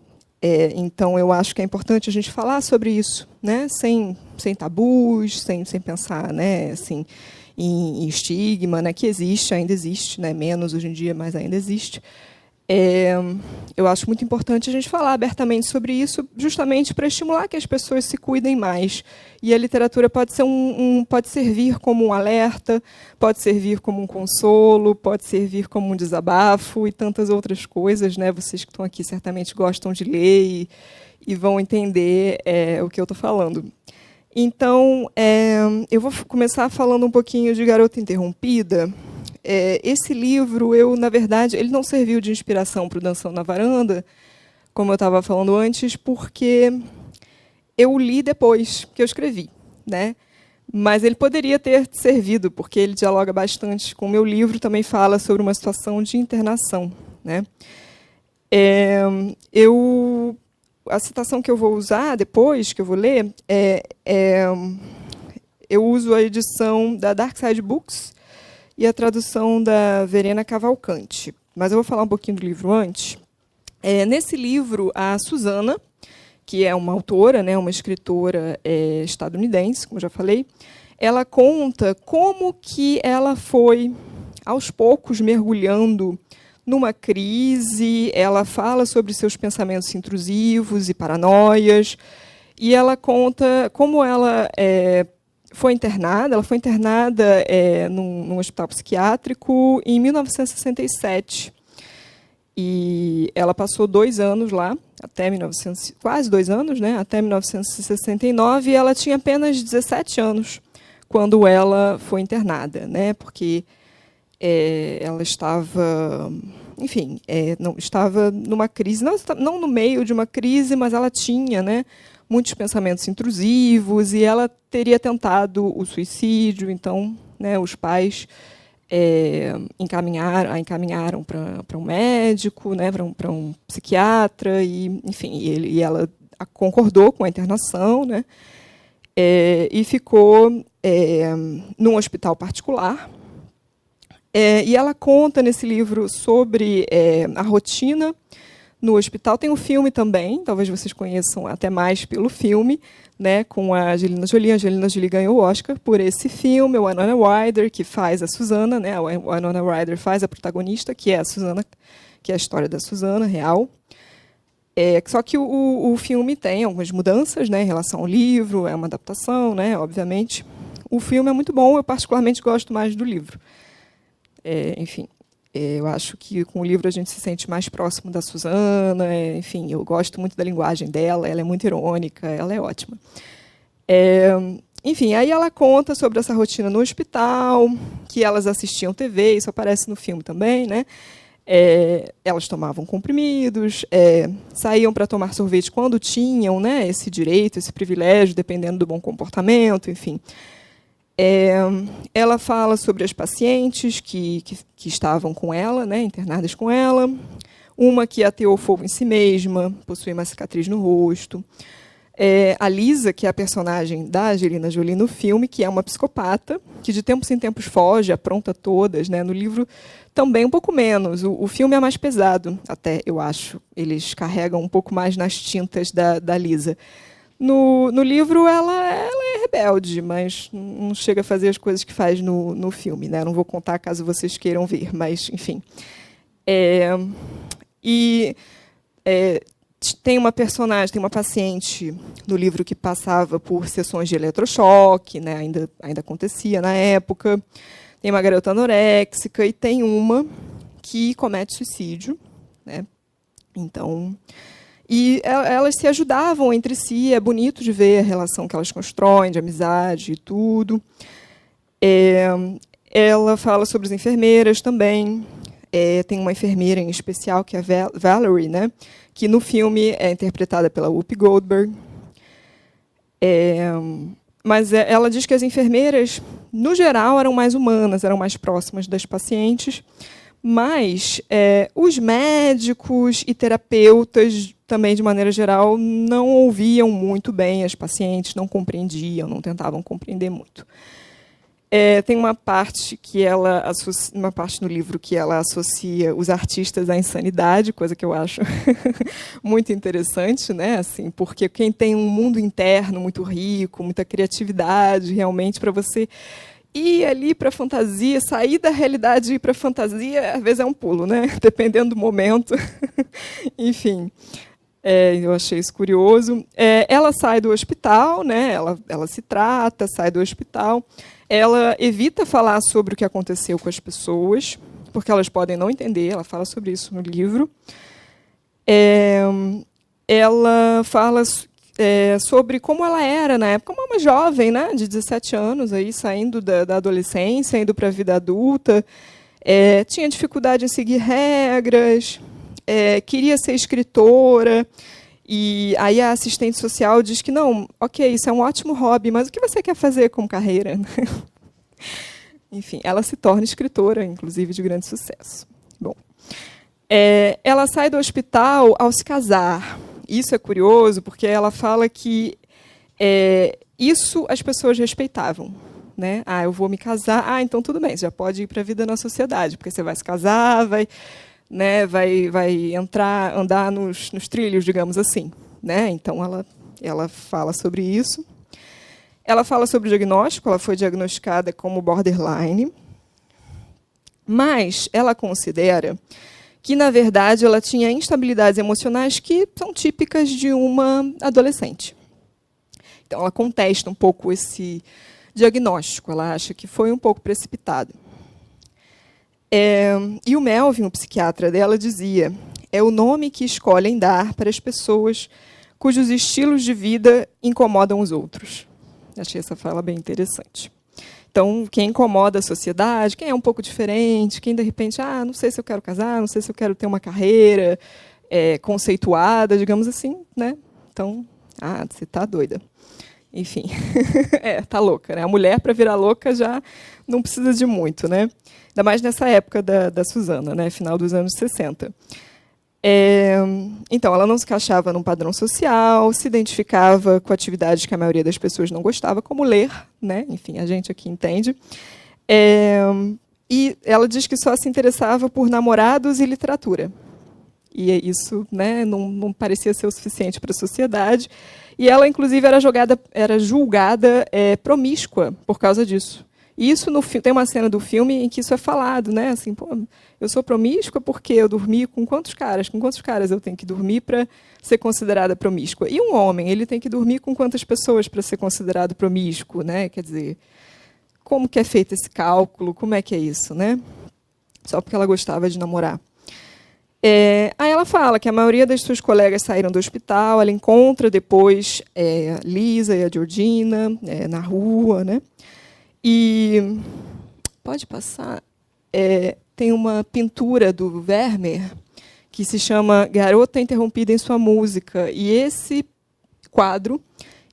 Então, eu acho que é importante a gente falar sobre isso, né? Sem tabus, sem pensar, né? Assim, em estigma, né? Que existe, ainda existe, né? Menos hoje em dia, mas ainda existe. Eu acho muito importante a gente falar abertamente sobre isso, justamente para estimular que as pessoas se cuidem mais. E a literatura pode ser pode servir como um alerta, pode servir como um consolo, pode servir como um desabafo e tantas outras coisas, né? Vocês que estão aqui certamente gostam de ler e vão entender o que eu estou falando. Então, eu vou começar falando um pouquinho de Garota Interrompida. Esse livro, na verdade, ele não serviu de inspiração para o Dançando na Varanda, como eu estava falando antes, porque eu li depois que eu escrevi, né? Mas ele poderia ter servido, porque ele dialoga bastante com o meu livro, também fala sobre uma situação de internação, né? A citação que eu vou usar depois, que eu vou ler, eu uso a edição da Dark Side Books, e a tradução da Verena Cavalcante. Mas eu vou falar um pouquinho do livro antes. Nesse livro, a Susana, que é uma autora, né, uma escritora estadunidense, como eu já falei, ela conta como que ela foi, aos poucos, mergulhando numa crise. Ela fala sobre seus pensamentos intrusivos e paranoias, e ela conta como ela foi internada num hospital psiquiátrico em 1967. E ela passou 2 anos lá, quase 2 anos, né, até 1969, e ela tinha apenas 17 anos quando ela foi internada, né, porque ela estava, enfim, estava numa crise, não no meio de uma crise, mas ela tinha, né, muitos pensamentos intrusivos, e ela teria tentado o suicídio. Então, né, os pais a encaminharam para um médico, né, para um psiquiatra, e, enfim, e ela concordou com a internação, né, e ficou num hospital particular. E ela conta nesse livro sobre a rotina no hospital. Tem um filme também, talvez vocês conheçam até mais pelo filme, né, com a Angelina Jolie. A Angelina Jolie ganhou o Oscar por esse filme. O Winona Ryder, que faz a Susana, né, a Winona Ryder faz a protagonista, que é a Susana, que é a história da Susana real. Só que o filme tem algumas mudanças, né, em relação ao livro, é uma adaptação, né, obviamente. O filme é muito bom, eu particularmente gosto mais do livro. Enfim, eu acho que com o livro a gente se sente mais próximo da Susana. Enfim, eu gosto muito da linguagem dela, ela é muito irônica, ela é ótima. Enfim, aí ela conta sobre essa rotina no hospital, que elas assistiam TV, isso aparece no filme também, né? Elas tomavam comprimidos, saíam para tomar sorvete quando tinham, né, esse direito, esse privilégio, dependendo do bom comportamento, enfim. Ela fala sobre as pacientes que estavam com ela, né, internadas com ela. Uma que ateou fogo em si mesma, possui uma cicatriz no rosto. A Lisa, que é a personagem da Angelina Jolie no filme, que é uma psicopata, que de tempos em tempos foge, apronta todas, né? No livro também um pouco menos. O filme é mais pesado, até, eu acho. Eles carregam um pouco mais nas tintas da Lisa. No livro, ela é rebelde, mas não chega a fazer as coisas que faz no filme, né? Não vou contar caso vocês queiram ver, mas, enfim. Tem uma personagem, tem uma paciente no livro que passava por sessões de eletrochoque, né? Ainda acontecia na época. Tem uma garota anoréxica e tem uma que comete suicídio, né? Então, e elas se ajudavam entre si. É bonito de ver a relação que elas constroem de amizade e tudo. Ela fala sobre as enfermeiras também. Tem uma enfermeira em especial, que é a Valerie, né? Que no filme é interpretada pela Whoopi Goldberg. Mas ela diz que as enfermeiras, no geral, eram mais humanas, eram mais próximas das pacientes, mas os médicos e terapeutas, também, de maneira geral, não ouviam muito bem as pacientes, não compreendiam, não tentavam compreender muito. Tem uma parte uma parte no livro que ela associa os artistas à insanidade, coisa que eu acho muito interessante, né? Assim, porque quem tem um mundo interno muito rico, muita criatividade, realmente, para você ir ali para a fantasia, sair da realidade e ir para a fantasia, às vezes é um pulo, né? Dependendo do momento. Enfim. Eu achei isso curioso. Ela sai do hospital, né? Ela se trata, sai do hospital. Ela evita falar sobre o que aconteceu com as pessoas, porque elas podem não entender. Ela fala sobre isso no livro. Ela fala sobre como ela era na época, como uma jovem, né, de 17 anos, aí, saindo da adolescência, indo para a vida adulta. Tinha dificuldade em seguir regras, queria ser escritora. E aí a assistente social diz que não, ok, isso é um ótimo hobby, mas o que você quer fazer como carreira? Enfim, ela se torna escritora, inclusive de grande sucesso. Bom, ela sai do hospital ao se casar. Isso é curioso, porque ela fala que isso as pessoas respeitavam. Né? Eu vou me casar. Então tudo bem, você já pode ir para a vida na sociedade, porque você vai se casar, vai andar nos trilhos, digamos assim, né? Então ela fala sobre isso. Ela fala sobre o diagnóstico. Ela foi diagnosticada como borderline, mas ela considera que, na verdade, ela tinha instabilidades emocionais que são típicas de uma adolescente. Então ela contesta um pouco esse diagnóstico. Ela acha que foi um pouco precipitado. E o Melvin, o psiquiatra dela, dizia: é o nome que escolhem dar para as pessoas cujos estilos de vida incomodam os outros. Achei essa fala bem interessante. Então, quem incomoda a sociedade, quem é um pouco diferente, quem, de repente, não sei se eu quero casar, não sei se eu quero ter uma carreira conceituada, digamos assim, né? Então, você está doida. Enfim, tá louca, né? A mulher, para virar louca, já não precisa de muito, né? Ainda mais nessa época da Susana, né? Final dos anos 60. Então, ela não se encaixava num padrão social, se identificava com atividades que a maioria das pessoas não gostava, como ler, né? Enfim, a gente aqui entende. E ela diz que só se interessava por namorados e literatura. E isso, né, não parecia ser o suficiente para a sociedade. E ela, inclusive, era julgada promíscua por causa disso. E isso tem uma cena do filme em que isso é falado, né? Assim, eu sou promíscua porque eu dormi com quantos caras? Com quantos caras eu tenho que dormir para ser considerada promíscua? E um homem, ele tem que dormir com quantas pessoas para ser considerado promíscuo, né? Quer dizer, como que é feito esse cálculo? Como é que é isso, né? Só porque ela gostava de namorar. Aí ela fala que a maioria das suas colegas saíram do hospital. Ela encontra depois a Lisa e a Georgina na rua, né? E pode passar. Tem uma pintura do Vermeer que se chama Garota Interrompida em Sua Música. E esse quadro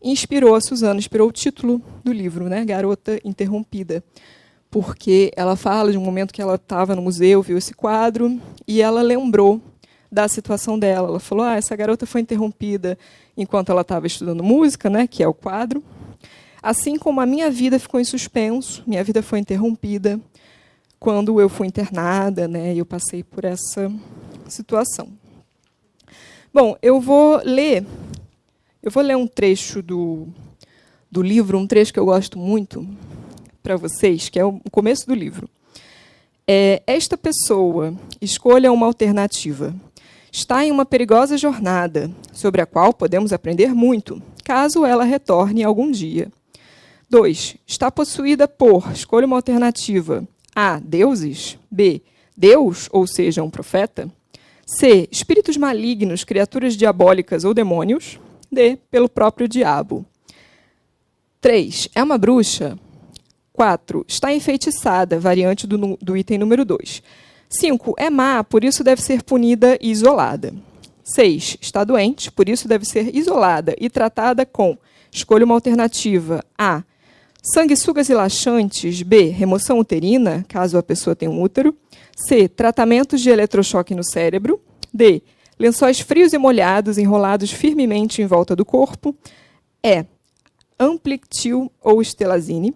inspirou a Susana, inspirou o título do livro, né? Garota Interrompida. Porque ela fala de um momento que ela estava no museu, viu esse quadro, e ela lembrou da situação dela. Ela falou: essa garota foi interrompida enquanto ela estava estudando música, né, que é o quadro. Assim como a minha vida ficou em suspenso, minha vida foi interrompida quando eu fui internada, né, e eu passei por essa situação. Bom, eu vou ler um trecho do do livro um trecho que eu gosto muito para vocês, que é o começo do livro. Esta pessoa, escolha uma alternativa. Está em uma perigosa jornada, sobre a qual podemos aprender muito, caso ela retorne algum dia. 2. Está possuída por, escolha uma alternativa, A. Deuses. B. Deus, ou seja, um profeta. C. Espíritos malignos, criaturas diabólicas ou demônios. D. Pelo próprio diabo. 3. É uma bruxa. 4. Está enfeitiçada, variante do item número 2. 5. É má, por isso deve ser punida e isolada. 6. Está doente, por isso deve ser isolada e tratada com, escolha uma alternativa, A. Sanguessugas e laxantes. B. Remoção uterina, caso a pessoa tenha um útero. C. Tratamentos de eletrochoque no cérebro. D. Lençóis frios e molhados enrolados firmemente em volta do corpo. E. Amplictil ou estelazine.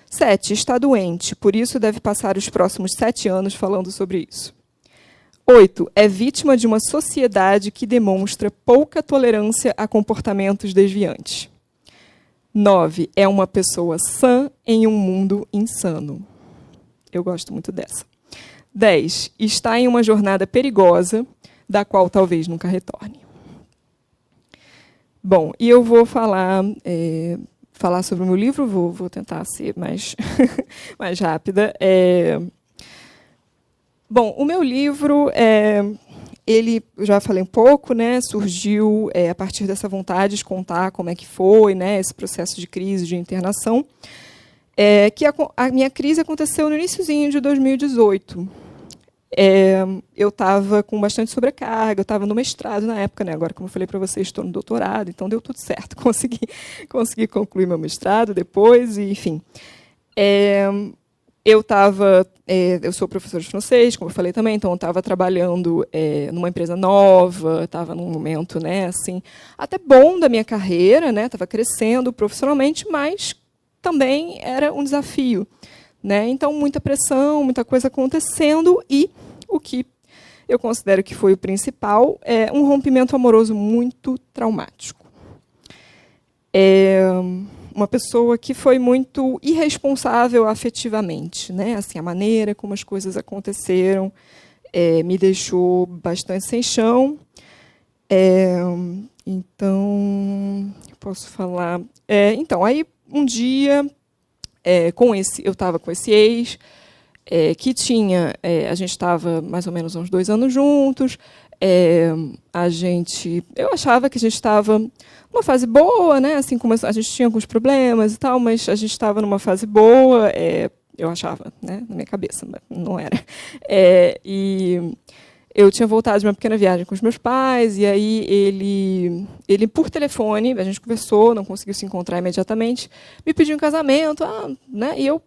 7. Está doente, por isso deve passar os próximos 7 anos falando sobre isso. 8. É vítima de uma sociedade que demonstra pouca tolerância a comportamentos desviantes. 9. É uma pessoa sã em um mundo insano. Eu gosto muito dessa. 10. Está em uma jornada perigosa, da qual talvez nunca retorne. Bom, e eu vou falar sobre o meu livro, vou tentar ser mais, mais rápida. Bom, o meu livro, ele, eu já falei um pouco, né, surgiu a partir dessa vontade de contar como é que foi, né, esse processo de crise, de internação, que a minha crise aconteceu no iniciozinho de 2018. Eu estava com bastante sobrecarga, eu estava no mestrado na época, né? Agora, como eu falei para vocês, estou no doutorado, então deu tudo certo, consegui concluir meu mestrado depois, e, enfim. Eu sou professora de francês, como eu falei também, então eu estava trabalhando numa empresa nova, estava num momento, né, assim, até bom da minha carreira, né? Estava crescendo profissionalmente, mas também era um desafio. Né? Então, muita pressão, muita coisa acontecendo, e o que eu considero que foi o principal é um rompimento amoroso muito traumático. Uma pessoa que foi muito irresponsável afetivamente, né? Assim, a maneira como as coisas aconteceram me deixou bastante sem chão. Então, posso falar... então, aí, um dia... eu estava com esse ex, que tinha... a gente estava mais ou menos uns 2 anos juntos. Eu achava que a gente estava numa fase boa, né? Assim, como a gente tinha alguns problemas e tal, mas a gente estava numa fase boa, eu achava, né, na minha cabeça, mas não era. E eu tinha voltado de uma pequena viagem com os meus pais, e aí ele por telefone, a gente conversou, não conseguiu se encontrar imediatamente, me pediu um casamento, né? E eu,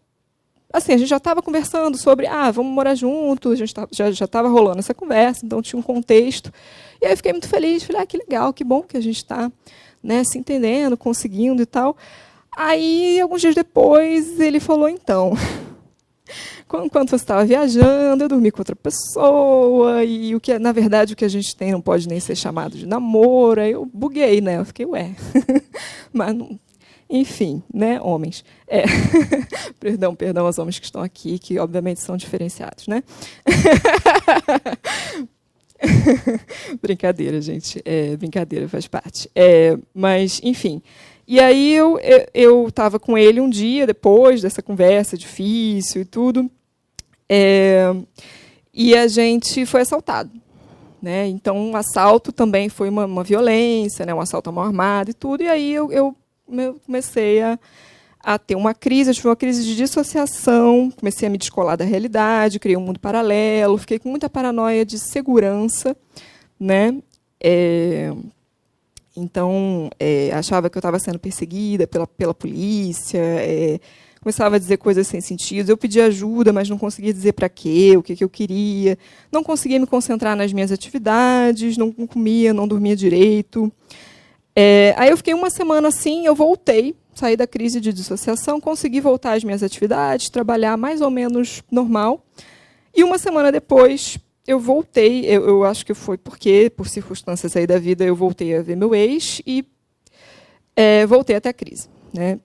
assim, a gente já estava conversando sobre, vamos morar juntos, a gente já estava rolando essa conversa, então tinha um contexto. E aí eu fiquei muito feliz, falei, que legal, que bom que a gente está, né, se entendendo, conseguindo e tal. Aí, alguns dias depois, ele falou, então... Enquanto você estava viajando, eu dormi com outra pessoa, e na verdade, o que a gente tem não pode nem ser chamado de namoro. Aí eu buguei, né? Eu fiquei, Mas, enfim, né, homens. Perdão aos homens que estão aqui, que obviamente são diferenciados, né? Brincadeira, gente. Brincadeira, faz parte. Mas, enfim... E aí eu estava com ele um dia, depois dessa conversa difícil e tudo, e a gente foi assaltado. Né? Então, um assalto também foi uma violência, né? Um assalto à mão armada e tudo, e aí eu comecei a ter uma crise, eu tive uma crise de dissociação, comecei a me descolar da realidade, criei um mundo paralelo, fiquei com muita paranoia de segurança, né? Então, achava que eu estava sendo perseguida pela polícia, começava a dizer coisas sem sentido. Eu pedia ajuda, mas não conseguia dizer para quê, o que eu queria. Não conseguia me concentrar nas minhas atividades, não comia, não dormia direito. Aí eu fiquei uma semana assim, eu voltei, saí da crise de dissociação, consegui voltar às minhas atividades, trabalhar mais ou menos normal. E uma semana depois... eu voltei, eu acho que foi porque, por circunstâncias aí da vida, eu voltei a ver meu ex e voltei até a crise. né?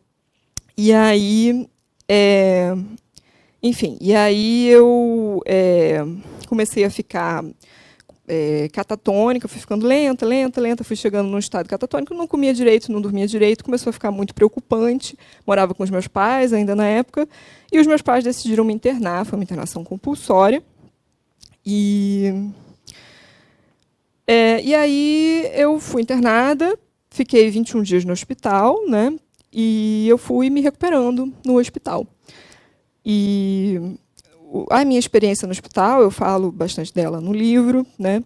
E aí, enfim, eu comecei a ficar catatônica, fui ficando lenta, fui chegando num estado catatônico, não comia direito, não dormia direito, começou a ficar muito preocupante. Morava com os meus pais ainda na época, e os meus pais decidiram me internar, foi uma internação compulsória. E aí eu fui internada, fiquei 21 dias no hospital, né? E eu fui me recuperando no hospital. E a minha experiência no hospital, eu falo bastante dela no livro, né?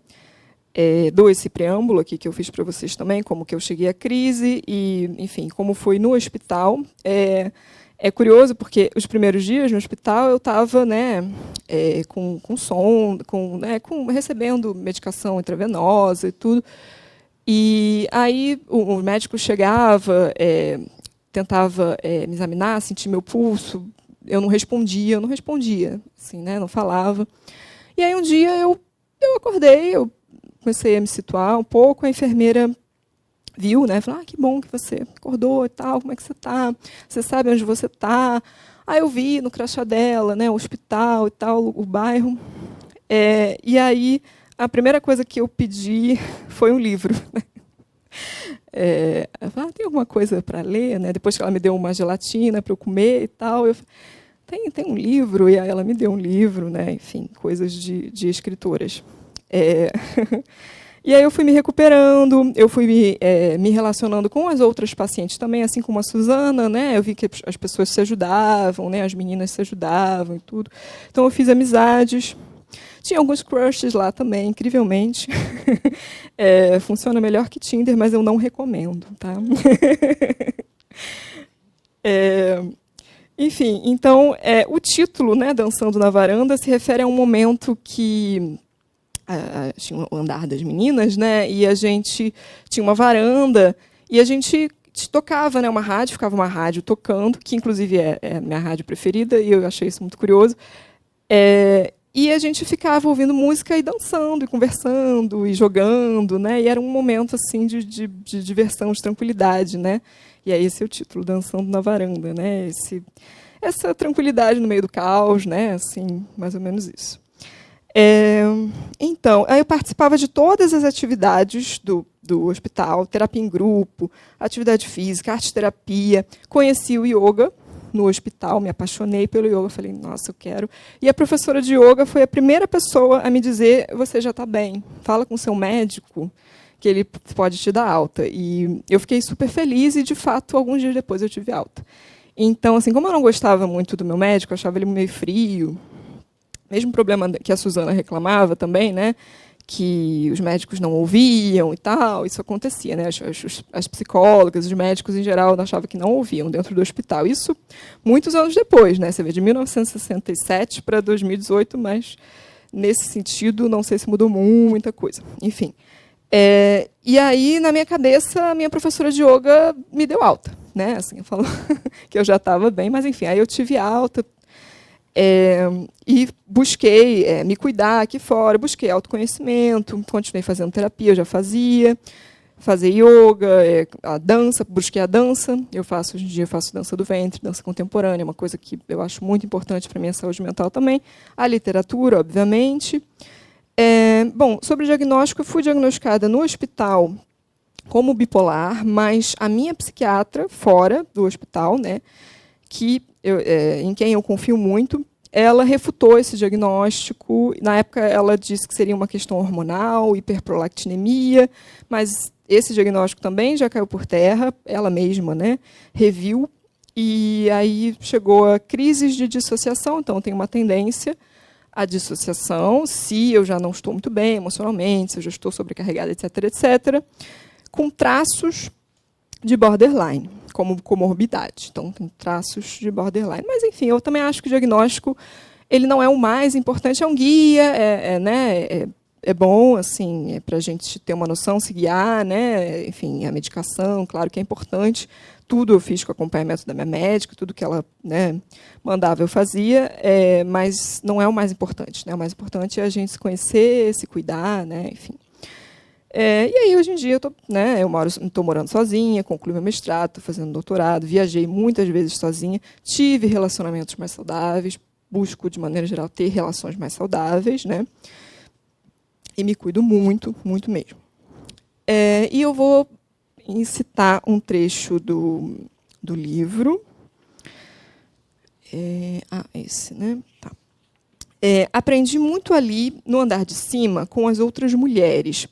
Dou esse preâmbulo aqui que eu fiz para vocês também, como que eu cheguei à crise e, enfim, como foi no hospital. É curioso porque os primeiros dias no hospital eu estava, né, com som, recebendo medicação intravenosa e tudo. E aí o médico chegava, tentava me examinar, sentir meu pulso. Eu não respondia, assim, né, não falava. E aí um dia eu acordei, eu comecei a me situar um pouco, a enfermeira viu, né, falou: que bom que você acordou e tal, como é que você está? Você sabe onde você está? Aí eu vi no crachá dela, né, o hospital e tal, o bairro. E aí a primeira coisa que eu pedi foi um livro. Ela falou: tem alguma coisa para ler, né? Depois que ela me deu uma gelatina para eu comer e tal, eu tem um livro, e aí ela me deu um livro, né? Enfim, coisas de escritoras. E aí eu fui me recuperando, eu fui me relacionando com as outras pacientes também, assim como a Suzana, né? Eu vi que as pessoas se ajudavam, né? As meninas se ajudavam e tudo. Então eu fiz amizades. Tinha alguns crushes lá também, incrivelmente. Funciona melhor que Tinder, mas eu não recomendo, tá? Enfim, então, o título, né, Dançando na Varanda, se refere a um momento que tinha o andar das meninas, né, e a gente tinha uma varanda e a gente tocava, né, uma rádio, ficava uma rádio tocando, que inclusive é a minha rádio preferida, e eu achei isso muito curioso. E a gente ficava ouvindo música e dançando, e conversando, e jogando, né? E era um momento assim de diversão, de tranquilidade, né? E aí esse é o título, Dançando na Varanda, né? Essa tranquilidade no meio do caos, né? Assim, mais ou menos isso. Então, aí eu participava de todas as atividades do hospital, terapia em grupo, atividade física, arte-terapia, conheci o yoga no hospital, me apaixonei pelo yoga, falei: nossa, eu quero. E a professora de yoga foi a primeira pessoa a me dizer: você já está bem, fala com o seu médico, que ele pode te dar alta. E eu fiquei super feliz e, de fato, alguns dias depois eu tive alta. Então, assim, como eu não gostava muito do meu médico, eu achava ele meio frio, mesmo problema que a Suzana reclamava também, né, que os médicos não ouviam e tal, isso acontecia, né? As psicólogas, os médicos em geral achavam que não ouviam dentro do hospital. Isso muitos anos depois, né? Você vê, de 1967 para 2018, mas nesse sentido não sei se mudou muita coisa. Enfim. E aí, na minha cabeça, a minha professora de yoga me deu alta, né? Assim, falou que eu já estava bem, mas enfim, aí eu tive alta. E busquei me cuidar aqui fora, busquei autoconhecimento, continuei fazendo terapia, eu já fazia, fazer yoga, a dança, busquei a dança, hoje em dia eu faço dança do ventre, dança contemporânea, uma coisa que eu acho muito importante para a minha saúde mental também, a literatura, obviamente. Bom, sobre o diagnóstico, eu fui diagnosticada no hospital como bipolar, mas a minha psiquiatra, fora do hospital, né, em quem eu confio muito, ela refutou esse diagnóstico. Na época, ela disse que seria uma questão hormonal, hiperprolactinemia, mas esse diagnóstico também já caiu por terra, ela mesma, né, reviu, e aí chegou a crises de dissociação. Então, tem uma tendência à dissociação, se eu já não estou muito bem emocionalmente, se eu já estou sobrecarregada, etc., etc., com traços de borderline, como comorbidade. Então, tem traços de borderline. Mas, enfim, eu também acho que o diagnóstico ele não é o mais importante, é um guia, é bom, assim, para a gente ter uma noção, se guiar, né? Enfim, a medicação, claro que é importante. Tudo eu fiz com o acompanhamento da minha médica, tudo que ela, né, mandava eu fazia, mas não é o mais importante, né? O mais importante é a gente se conhecer, se cuidar, né? Enfim. E aí, hoje em dia, estou morando sozinha, concluí meu mestrado, estou fazendo doutorado, viajei muitas vezes sozinha, tive relacionamentos mais saudáveis, busco, de maneira geral, ter relações mais saudáveis, né? E me cuido muito, muito mesmo. E eu vou citar um trecho do livro. Esse, né? Tá. Aprendi muito ali, no andar de cima, com as outras mulheres.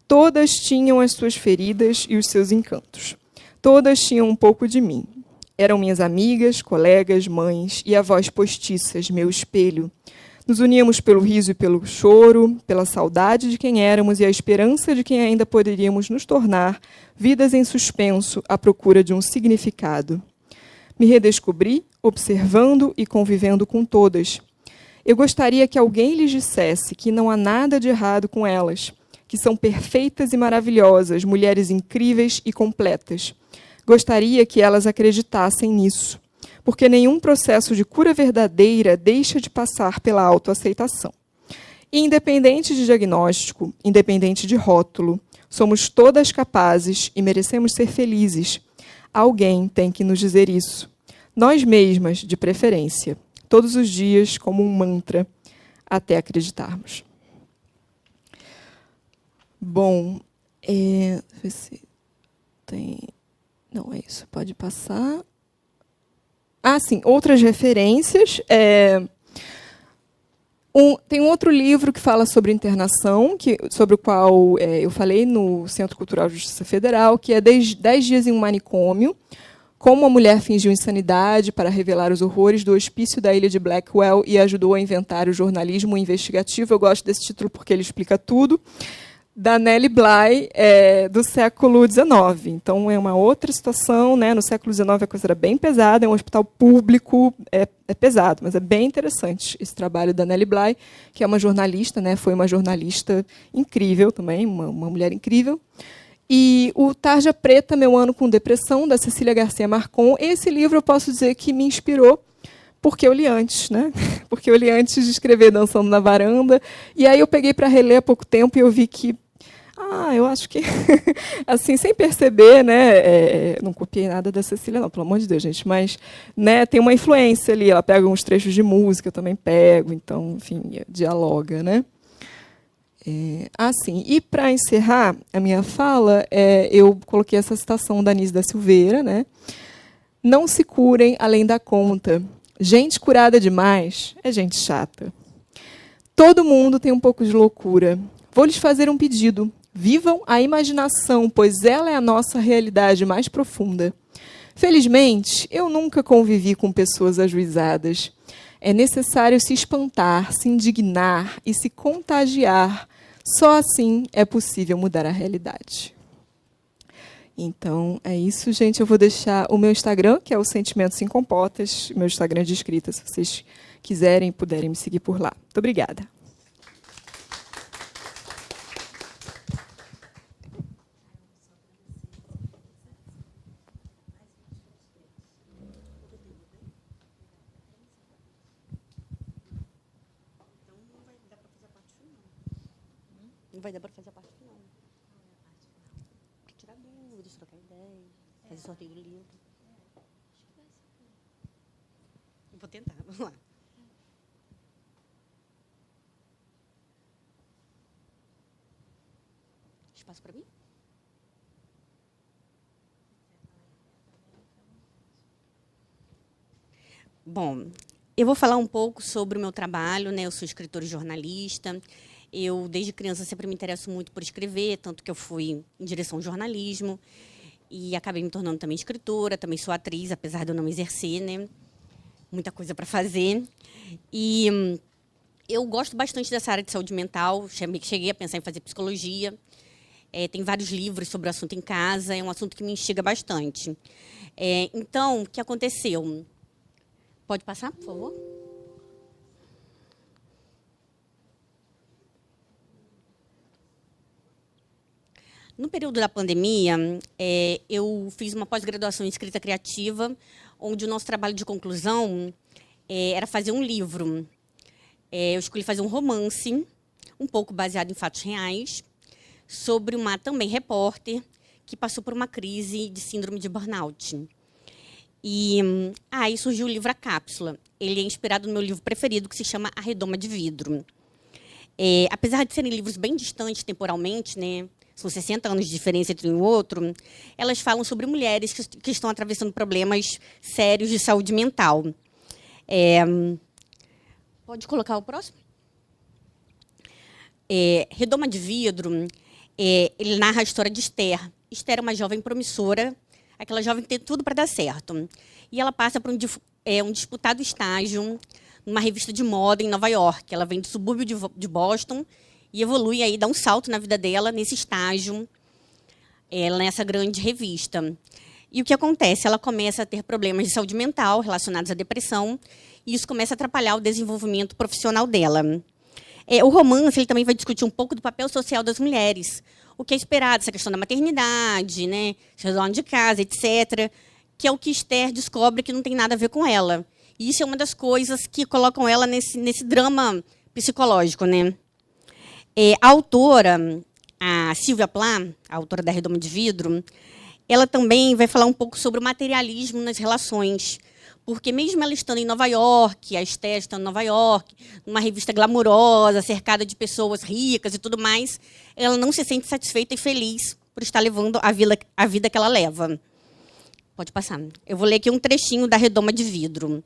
Todas tinham as suas feridas e os seus encantos. Todas tinham um pouco de mim. Eram minhas amigas, colegas, mães e avós postiças, meu espelho. Nos uníamos pelo riso e pelo choro, pela saudade de quem éramos e a esperança de quem ainda poderíamos nos tornar, vidas em suspenso à procura de um significado. Me redescobri, observando e convivendo com todas. Eu gostaria que alguém lhes dissesse que não há nada de errado com elas, que são perfeitas e maravilhosas, mulheres incríveis e completas. Gostaria que elas acreditassem nisso, porque nenhum processo de cura verdadeira deixa de passar pela autoaceitação. E independente de diagnóstico, independente de rótulo, somos todas capazes e merecemos ser felizes. Alguém tem que nos dizer isso. Nós mesmas, de preferência, todos os dias como um mantra, até acreditarmos. Bom, deixa eu ver se tem... Não, é isso, pode passar. Sim, outras referências. Tem um outro livro que fala sobre internação, sobre o qual eu falei no Centro Cultural de Justiça Federal, que é 10 dias em um manicômio, como uma mulher fingiu insanidade para revelar os horrores do hospício da ilha de Blackwell e ajudou a inventar o jornalismo investigativo. Eu gosto desse título porque ele explica tudo. Da Nellie Bly, do século XIX. Então, é uma outra situação, né? No século XIX a coisa era bem pesada, é um hospital público, é pesado, mas é bem interessante esse trabalho da Nellie Bly, que é uma jornalista, né? Foi uma jornalista incrível também, uma mulher incrível. E o Tarja Preta, Meu Ano com Depressão, da Cecília Garcia Marcon. Esse livro eu posso dizer que me inspirou, porque eu li antes, né? Porque eu li antes de escrever Dançando na Varanda. E aí eu peguei para reler há pouco tempo e eu vi que eu acho que, assim, sem perceber, né, não copiei nada da Cecília, não, pelo amor de Deus, gente, mas, né, tem uma influência ali, ela pega uns trechos de música, eu também pego, então, enfim, dialoga, né. Sim, e para encerrar a minha fala, eu coloquei essa citação da Anísia da Silveira, né, não se curem além da conta, gente curada demais é gente chata. Todo mundo tem um pouco de loucura. Vou lhes fazer um pedido. Vivam a imaginação, pois ela é a nossa realidade mais profunda. Felizmente, eu nunca convivi com pessoas ajuizadas. É necessário se espantar, se indignar e se contagiar. Só assim é possível mudar a realidade. Então, é isso, gente. Eu vou deixar o meu Instagram, que é o Sentimentos Sem Compotas, meu Instagram de escrita, se vocês quiserem e puderem me seguir por lá. Muito obrigada. Não vai dar para fazer a parte final. Tirar dúvidas, trocar ideia, fazer sorteio do livro. Eu vou tentar, vamos lá. Espaço para mim? Bom, eu vou falar um pouco sobre o meu trabalho, né? Eu sou escritora e jornalista. Eu, desde criança, sempre me interesso muito por escrever, tanto que eu fui em direção ao jornalismo e acabei me tornando também escritora, também sou atriz, apesar de eu não exercer, né? Muita coisa para fazer. E eu gosto bastante dessa área de saúde mental, cheguei a pensar em fazer psicologia. Tem vários livros sobre o assunto em casa, é um assunto que me instiga bastante. Então, o que aconteceu? Pode passar, por favor? No período da pandemia, eu fiz uma pós-graduação em escrita criativa, onde o nosso trabalho de conclusão era fazer um livro. Eu escolhi fazer um romance, um pouco baseado em fatos reais, sobre uma também repórter que passou por uma crise de síndrome de burnout. E aí surgiu o livro A Cápsula. Ele é inspirado no meu livro preferido, que se chama A Redoma de Vidro. Apesar de serem livros bem distantes temporalmente, né, são 60 anos de diferença entre um e outro, elas falam sobre mulheres que estão atravessando problemas sérios de saúde mental. Pode colocar o próximo? Redoma de Vidro, ele narra a história de Esther. Esther é uma jovem promissora, aquela jovem que tem tudo para dar certo. E ela passa por um disputado estágio numa revista de moda em Nova York. Ela vem do subúrbio de Boston e evolui aí, dá um salto na vida dela nesse estágio, nessa grande revista. E o que acontece? Ela começa a ter problemas de saúde mental relacionados à depressão, e isso começa a atrapalhar o desenvolvimento profissional dela. O romance ele também vai discutir um pouco do papel social das mulheres, o que é esperado, essa questão da maternidade, né, dona de casa, etc., que é o que Esther descobre que não tem nada a ver com ela. E isso é uma das coisas que colocam ela nesse drama psicológico, né? A autora, a Sylvia Plath, a autora da Redoma de Vidro, ela também vai falar um pouco sobre o materialismo nas relações, porque mesmo ela estando em Nova York, a Esther estando em Nova York, numa revista glamurosa, cercada de pessoas ricas e tudo mais, ela não se sente satisfeita e feliz por estar levando a vida que ela leva. Pode passar. Eu vou ler aqui um trechinho da Redoma de Vidro.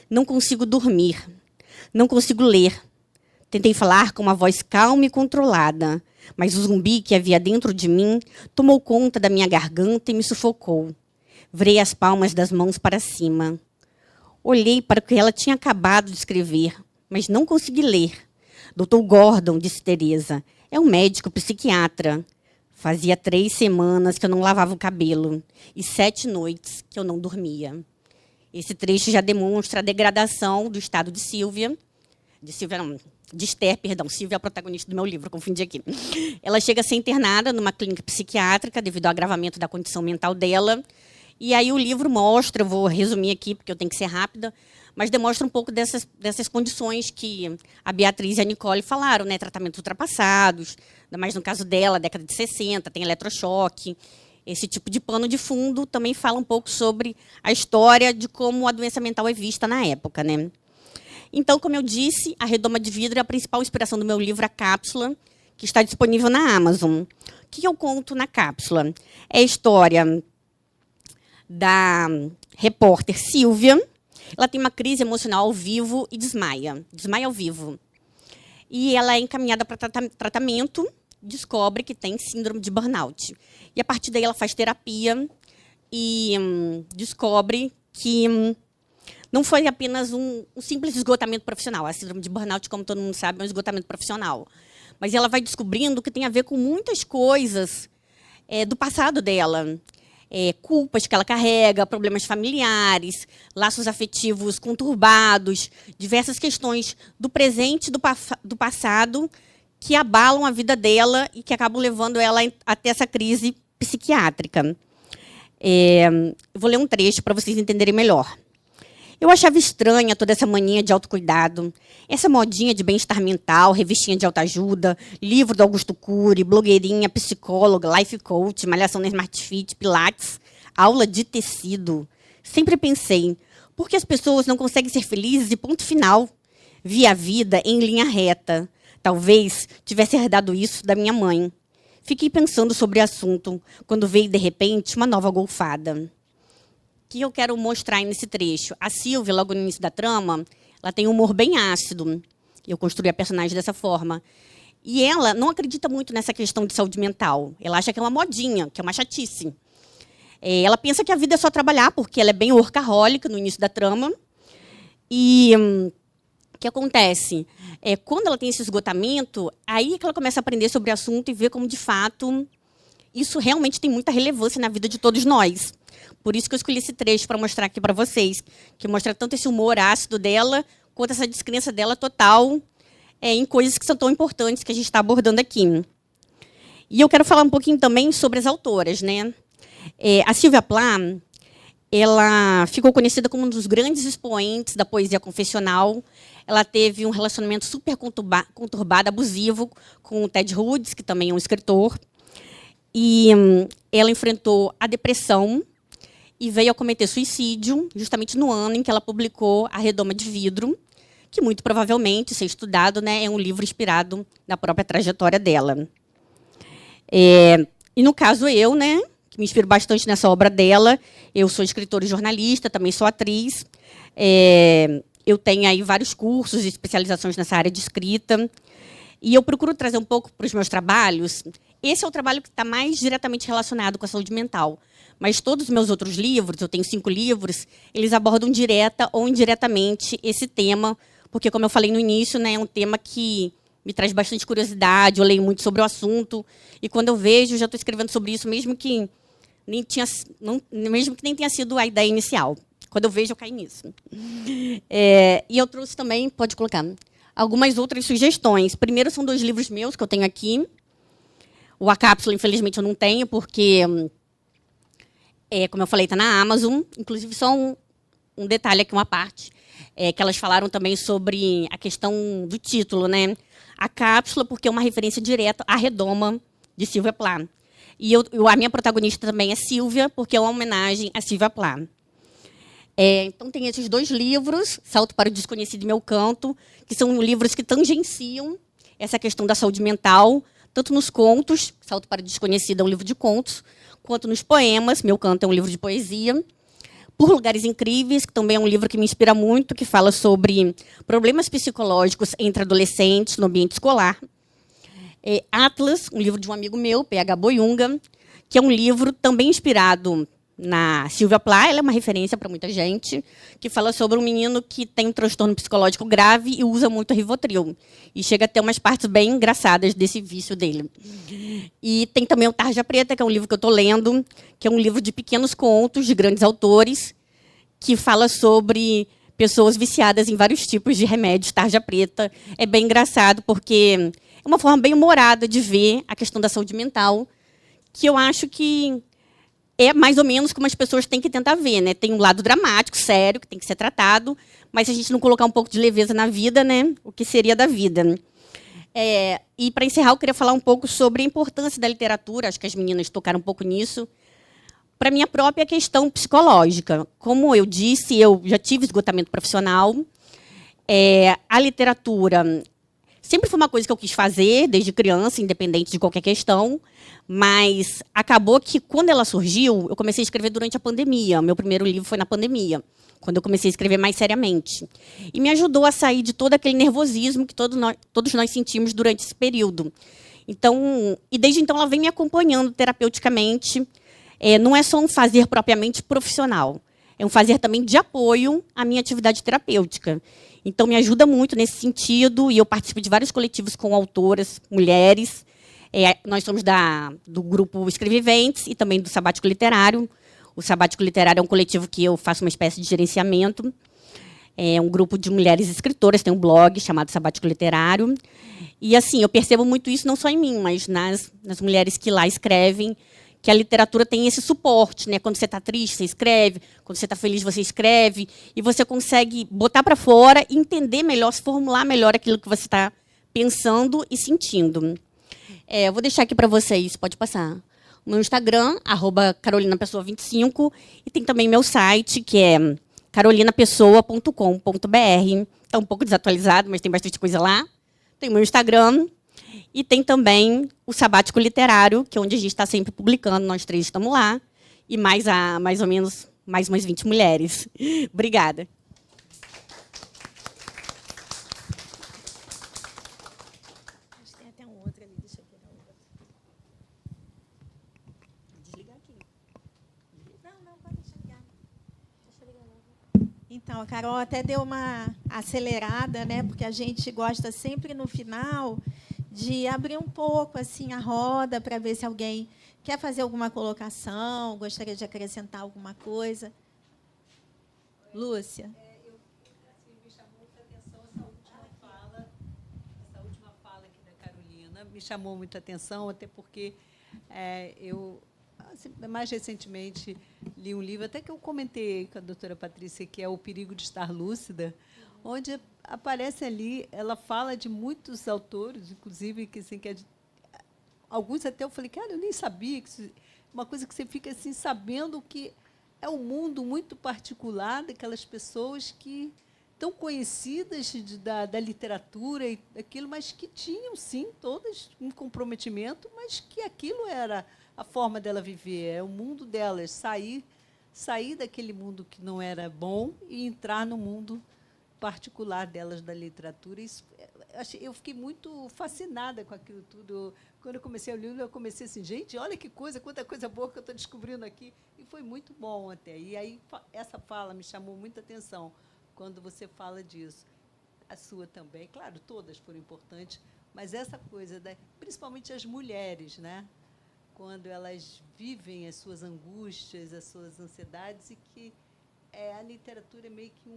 Não consigo dormir. Não consigo ler. Tentei falar com uma voz calma e controlada, mas o zumbi que havia dentro de mim tomou conta da minha garganta e me sufocou. Virei as palmas das mãos para cima. Olhei para o que ela tinha acabado de escrever, mas não consegui ler. Dr. Gordon, disse Teresa, é um médico psiquiatra. Fazia 3 semanas que eu não lavava o cabelo e 7 noites que eu não dormia. Esse trecho já demonstra a degradação do estado de Esther, perdão. Sylvia é a protagonista do meu livro, confundi aqui. Ela chega a ser internada numa clínica psiquiátrica devido ao agravamento da condição mental dela. E aí o livro mostra, eu vou resumir aqui porque eu tenho que ser rápida, mas demonstra um pouco dessas condições que a Beatriz e a Nicole falaram, né? Tratamentos ultrapassados, ainda mais no caso dela, década de 60, tem eletrochoque. Esse tipo de pano de fundo também fala um pouco sobre a história de como a doença mental é vista na época, né? Então, como eu disse, a Redoma de Vidro é a principal inspiração do meu livro A Cápsula, que está disponível na Amazon. O que eu conto na cápsula? É a história da repórter Sylvia. Ela tem uma crise emocional ao vivo e desmaia ao vivo. E ela é encaminhada para tratamento, descobre que tem síndrome de burnout. E, a partir daí, ela faz terapia e descobre que não foi apenas um simples esgotamento profissional. A síndrome de burnout, como todo mundo sabe, é um esgotamento profissional. Mas ela vai descobrindo que tem a ver com muitas coisas do passado dela. Culpas que ela carrega, problemas familiares, laços afetivos conturbados, diversas questões do presente e do passado que abalam a vida dela e que acabam levando ela até essa crise psiquiátrica. Eu vou ler um trecho para vocês entenderem melhor. Eu achava estranha toda essa mania de autocuidado, essa modinha de bem-estar mental, revistinha de autoajuda, livro do Augusto Cury, blogueirinha, psicóloga, life coach, malhação na Smart Fit, pilates, aula de tecido. Sempre pensei, por que as pessoas não conseguem ser felizes e ponto final? Vi a vida em linha reta. Talvez tivesse herdado isso da minha mãe. Fiquei pensando sobre o assunto, quando veio, de repente, uma nova golfada. Que eu quero mostrar nesse trecho. A Sylvia, logo no início da trama, ela tem um humor bem ácido. Eu construí a personagem dessa forma. E ela não acredita muito nessa questão de saúde mental. Ela acha que é uma modinha, que é uma chatice. Ela pensa que a vida é só trabalhar, porque ela é bem workaholic no início da trama. E o que acontece? Quando ela tem esse esgotamento, aí que ela começa a aprender sobre o assunto e ver como, de fato, isso realmente tem muita relevância na vida de todos nós. Por isso que eu escolhi esse trecho para mostrar aqui para vocês, que mostra tanto esse humor ácido dela, quanto essa descrença dela total em coisas que são tão importantes que a gente está abordando aqui. E eu quero falar um pouquinho também sobre as autoras, né? A Sylvia Plath, ela ficou conhecida como um dos grandes expoentes da poesia confessional. ela teve um relacionamento super conturbado, abusivo, com o Ted Hughes, que também é um escritor. E ela enfrentou a depressão e veio a cometer suicídio, justamente no ano em que ela publicou A Redoma de Vidro, que muito provavelmente, se estudado, né, é um livro inspirado na própria trajetória dela. E no caso eu, né, que me inspiro bastante nessa obra dela, eu sou escritora e jornalista, também sou atriz, eu tenho aí vários cursos e especializações nessa área de escrita, e eu procuro trazer um pouco para os meus trabalhos. Esse é o trabalho que está mais diretamente relacionado com a saúde mental. Mas todos os meus outros livros, eu tenho 5 livros, eles abordam direta ou indiretamente esse tema, porque, como eu falei no início, né, é um tema que me traz bastante curiosidade, eu leio muito sobre o assunto, e quando eu vejo, já estou escrevendo sobre isso, mesmo que nem tenha sido a ideia inicial. Quando eu vejo, eu caio nisso. E eu trouxe também, pode colocar, algumas outras sugestões. Primeiro, são 2 livros meus que eu tenho aqui. O A Cápsula, infelizmente, eu não tenho, porque, como eu falei, está na Amazon. Inclusive, só um detalhe aqui, uma parte, que elas falaram também sobre a questão do título, né? A Cápsula, porque é uma referência direta à Redoma, de Sylvia Plath. E a minha protagonista também é Sylvia, porque é uma homenagem a Sylvia Plath. Então, tem esses 2 livros, Salto para o Desconhecido e Meu Canto, que são livros que tangenciam essa questão da saúde mental, tanto nos contos, Salto para o Desconhecido é um livro de contos, quanto nos poemas, Meu Canto é um livro de poesia, Por Lugares Incríveis, que também é um livro que me inspira muito, que fala sobre problemas psicológicos entre adolescentes no ambiente escolar. Atlas, um livro de um amigo meu, P.H. Boyunga, que é um livro também inspirado na Sylvia Plath, ela é uma referência para muita gente, que fala sobre um menino que tem um transtorno psicológico grave e usa muito Rivotril. E chega a ter umas partes bem engraçadas desse vício dele. E tem também o Tarja Preta, que é um livro que eu estou lendo, que é um livro de pequenos contos de grandes autores, que fala sobre pessoas viciadas em vários tipos de remédios, tarja preta. É bem engraçado, porque é uma forma bem humorada de ver a questão da saúde mental, que eu acho que é mais ou menos como as pessoas têm que tentar ver, né? Tem um lado dramático, sério, que tem que ser tratado, mas se a gente não colocar um pouco de leveza na vida, né? O que seria da vida? E, para encerrar, eu queria falar um pouco sobre a importância da literatura, acho que as meninas tocaram um pouco nisso, para a minha própria questão psicológica. Como eu disse, eu já tive esgotamento profissional. A literatura sempre foi uma coisa que eu quis fazer, desde criança, independente de qualquer questão, mas acabou que, quando ela surgiu, eu comecei a escrever durante a pandemia. Meu primeiro livro foi na pandemia, quando eu comecei a escrever mais seriamente. E me ajudou a sair de todo aquele nervosismo que todos nós sentimos durante esse período. Então, e desde então ela vem me acompanhando terapeuticamente. Não é só um fazer propriamente profissional, é um fazer também de apoio à minha atividade terapêutica. Então, me ajuda muito nesse sentido, e eu participo de vários coletivos com autoras, mulheres. Nós somos do grupo Escreviventes e também do Sabático Literário. O Sabático Literário é um coletivo que eu faço uma espécie de gerenciamento. É um grupo de mulheres escritoras, tem um blog chamado Sabático Literário. E, assim, eu percebo muito isso não só em mim, mas nas mulheres que lá escrevem, que a literatura tem esse suporte, né? Quando você está triste, você escreve. Quando você está feliz, você escreve. E você consegue botar para fora e entender melhor, se formular melhor aquilo que você está pensando e sentindo. Eu vou deixar aqui para vocês, pode passar. O meu Instagram, @carolinapessoa25. E tem também meu site, que é carolinapessoa.com.br. Está um pouco desatualizado, mas tem bastante coisa lá. Tem o meu Instagram. E tem também o Sabático Literário, que é onde a gente está sempre publicando, nós 3 estamos lá, e mais ou menos mais umas 20 mulheres. Obrigada. Tem até um outro ali, deixa eu pegar o outro. Desligar aqui. Não, pode deixar ligado. Deixa eu ligar logo. Então, a Carol até deu uma acelerada, né? Porque a gente gosta sempre no final de abrir um pouco assim a roda para ver se alguém quer fazer alguma colocação, gostaria de acrescentar alguma coisa. Lúcia. Me chamou muita atenção essa última fala aqui da Carolina. Me chamou muita atenção, até porque eu mais recentemente li um livro, até que eu comentei com a doutora Patrícia, que é O Perigo de Estar Lúcida, onde aparece ali, ela fala de muitos autores, inclusive, que, assim, alguns até eu falei, cara, eu nem sabia, uma coisa que você fica assim, sabendo que é um mundo muito particular daquelas pessoas que tão conhecidas da literatura e daquilo, mas que tinham, sim, todas um comprometimento, mas que aquilo era a forma dela viver, é o mundo delas, sair daquele mundo que não era bom e entrar no mundo particular delas da literatura. Isso, eu fiquei muito fascinada com aquilo tudo. Quando eu comecei a ler, eu comecei assim, gente, olha que coisa, quanta coisa boa que eu estou descobrindo aqui. E foi muito bom até. E aí essa fala me chamou muita atenção quando você fala disso. A sua também, claro, todas foram importantes, mas essa coisa, principalmente as mulheres, né? Quando elas vivem as suas angústias, as suas ansiedades, e que a literatura é meio que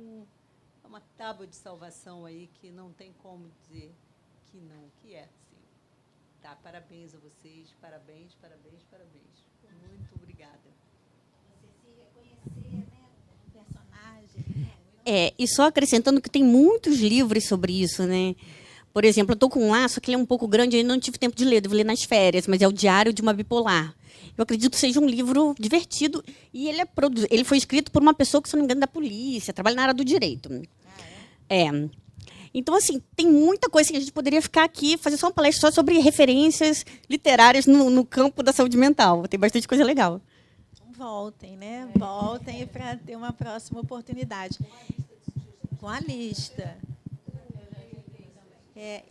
uma tábua de salvação aí, que não tem como dizer que não, que é, sim. Tá, parabéns a vocês, parabéns, parabéns, parabéns. Muito obrigada. Você se reconhecer, né, no personagem. E só acrescentando que tem muitos livros sobre isso, né? Por exemplo, eu estou com um lá, só que ele é um pouco grande, eu não tive tempo de ler, devo ler nas férias, mas é o Diário de uma Bipolar. Eu acredito que seja um livro divertido, e ele foi escrito por uma pessoa que, se não me engano, é da polícia, trabalha na área do direito. Então, assim, tem muita coisa que a gente poderia ficar aqui, fazer só uma palestra só sobre referências literárias no campo da saúde mental. Tem bastante coisa legal. Voltem, né? Voltem para ter uma próxima oportunidade. Com a lista.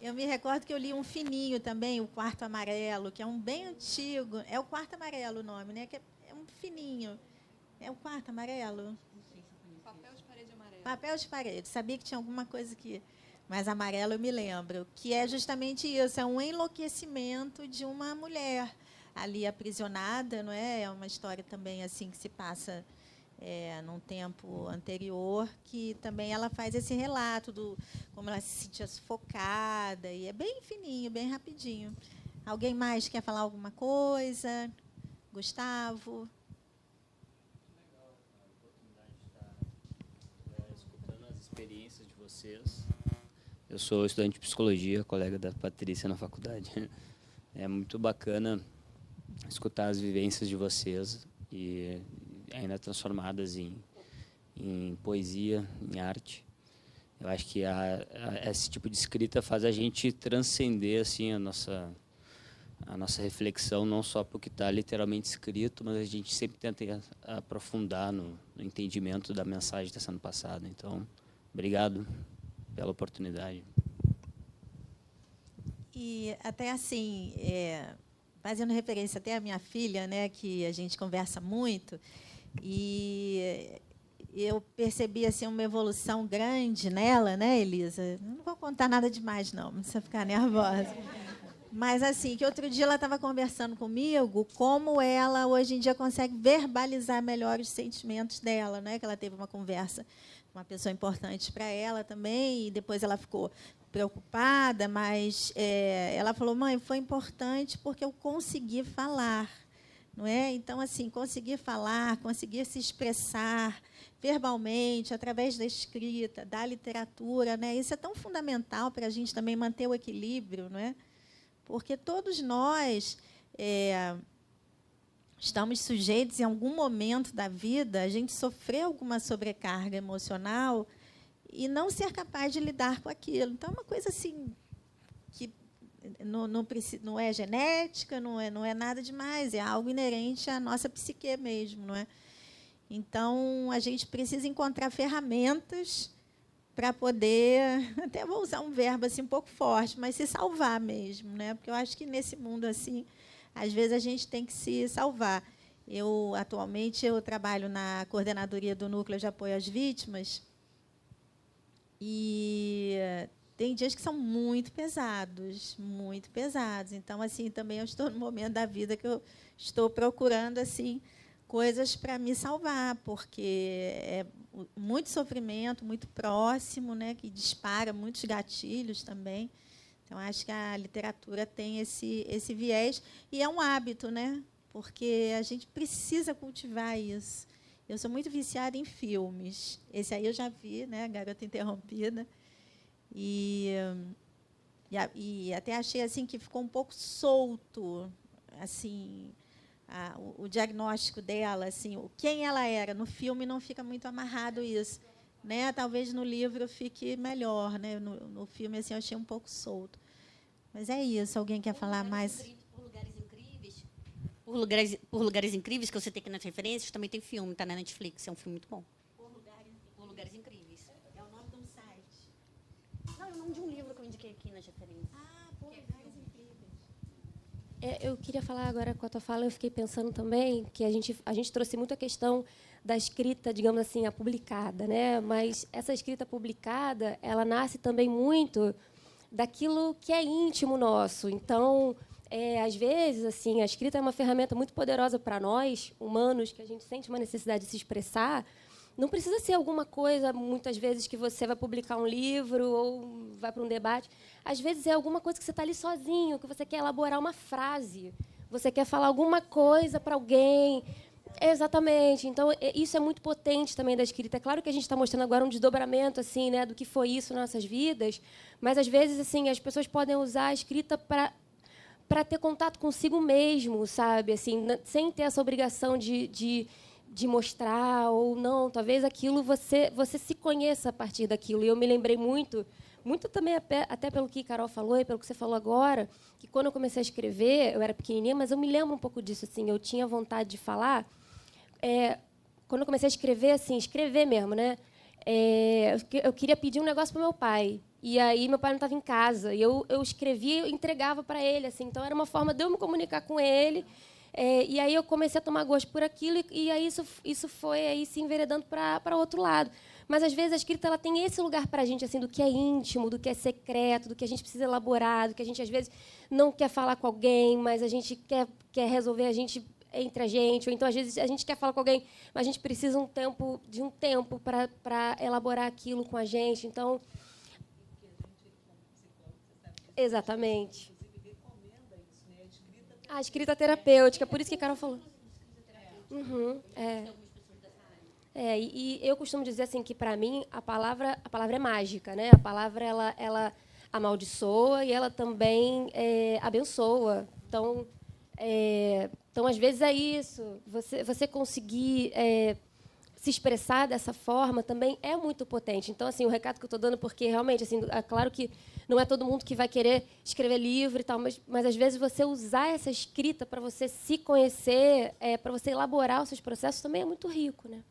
Eu me recordo que eu li um fininho também, O Quarto Amarelo, que é um bem antigo. É o Quarto Amarelo o nome, né? Que é um fininho. É o Quarto Amarelo? Papel de parede amarelo. Papel de parede. Sabia que tinha alguma coisa que... Mas amarelo eu me lembro. Que é justamente isso. É um enlouquecimento de uma mulher ali aprisionada, não é? É uma história também assim que se passa... num tempo anterior, que também ela faz esse relato do como ela se sentia sufocada, e é bem fininho, bem rapidinho. Alguém mais quer falar alguma coisa? Gustavo? Legal a oportunidade de estar escutando as experiências de vocês. Eu sou estudante de psicologia, colega da Patrícia na faculdade. É muito bacana escutar as vivências de vocês e ainda transformadas em poesia, em arte. Eu acho que esse tipo de escrita faz a gente transcender assim, a nossa reflexão, não só para o que está literalmente escrito, mas a gente sempre tenta aprofundar no entendimento da mensagem que está sendo passada. Então, obrigado pela oportunidade. E até assim, fazendo referência até à minha filha, né, que a gente conversa muito, e eu percebi assim, uma evolução grande nela, né, Elisa? Não vou contar nada demais, não precisa ficar nervosa. Mas, assim, que outro dia ela estava conversando comigo como ela, hoje em dia, consegue verbalizar melhor os sentimentos dela, né? Que ela teve uma conversa com uma pessoa importante para ela também, e depois ela ficou preocupada, mas ela falou, mãe, foi importante porque eu consegui falar. Não é? Então, assim, conseguir falar, conseguir se expressar verbalmente, através da escrita, da literatura, né? Isso é tão fundamental para a gente também manter o equilíbrio, não é? Porque todos nós estamos sujeitos, em algum momento da vida, a gente sofrer alguma sobrecarga emocional e não ser capaz de lidar com aquilo. Então, é uma coisa assim que não é genética, não é nada demais, é algo inerente à nossa psique mesmo, não é? Então, a gente precisa encontrar ferramentas para poder, até vou usar um verbo assim um pouco forte, mas se salvar mesmo, né? Porque eu acho que nesse mundo assim, às vezes a gente tem que se salvar. Atualmente eu trabalho na coordenadoria do Núcleo de Apoio às Vítimas e tem dias que são muito pesados, muito pesados. Então, assim, também eu estou no momento da vida que eu estou procurando assim coisas para me salvar, porque é muito sofrimento, muito próximo, né, que dispara muitos gatilhos também. Então, acho que a literatura tem esse viés, e é um hábito, né? porque a gente precisa cultivar isso. Eu sou muito viciada em filmes. Esse aí eu já vi, né, Garota Interrompida. E até achei assim que ficou um pouco solto, assim, o diagnóstico dela, assim, quem ela era. No filme não fica muito amarrado isso, né? Talvez no livro fique melhor, né? No filme assim eu achei um pouco solto. Mas é isso. Alguém quer falar mais? Por Lugares Incríveis, que você tem aqui nas referências, também tem filme, está na Netflix, é um filme muito bom. Por Lugares Incríveis. É o nome de um site. Não, é o nome de um livro que eu indiquei aqui nas referências. Por Lugares Incríveis. Eu queria falar agora com a tua fala, eu fiquei pensando também que a gente trouxe muito a questão da escrita, digamos assim, a publicada, né? Mas essa escrita publicada, ela nasce também muito daquilo que é íntimo nosso. Então, às vezes, assim, a escrita é uma ferramenta muito poderosa para nós, humanos, que a gente sente uma necessidade de se expressar. Não precisa ser alguma coisa, muitas vezes, que você vai publicar um livro ou vai para um debate. Às vezes é alguma coisa que você está ali sozinho, que você quer elaborar uma frase, você quer falar alguma coisa para alguém. Exatamente. Então, isso é muito potente também da escrita. É claro que a gente está mostrando agora um desdobramento assim, né, do que foi isso nas nossas vidas, mas, às vezes, assim, as pessoas podem usar a escrita para ter contato consigo mesmo, sabe? Assim, sem ter essa obrigação de mostrar ou não. Talvez aquilo você se conheça a partir daquilo. E eu me lembrei muito também, até pelo que a Carol falou e pelo que você falou agora, que quando eu comecei a escrever, eu era pequenininha, mas eu me lembro um pouco disso. Assim, eu tinha vontade de falar. Quando eu comecei a escrever, assim, escrever mesmo, né? Eu queria pedir um negócio para o meu pai. E aí meu pai não estava em casa. E eu escrevia e entregava para ele. Assim, então, era uma forma de eu me comunicar com ele. E aí eu comecei a tomar gosto por aquilo. E aí isso foi aí se enveredando para outro lado. Mas, às vezes, a escrita ela tem esse lugar para a gente, assim, do que é íntimo, do que é secreto, do que a gente precisa elaborar, do que a gente, às vezes, não quer falar com alguém, mas a gente quer resolver entre a gente. Ou então, às vezes, a gente quer falar com alguém, mas a gente precisa de um tempo para elaborar aquilo com a gente. Então, exatamente. A escrita terapêutica, por isso que a Carol falou. E eu costumo dizer assim que, para mim, a palavra é mágica, né? A palavra ela amaldiçoa e ela também abençoa. Então, às vezes é isso. Você conseguir se expressar dessa forma também é muito potente. Então, assim, o recado que eu estou dando, porque realmente, assim, é claro que não é todo mundo que vai querer escrever livro e tal, mas às vezes você usar essa escrita para você se conhecer, para você elaborar os seus processos, também é muito rico, né?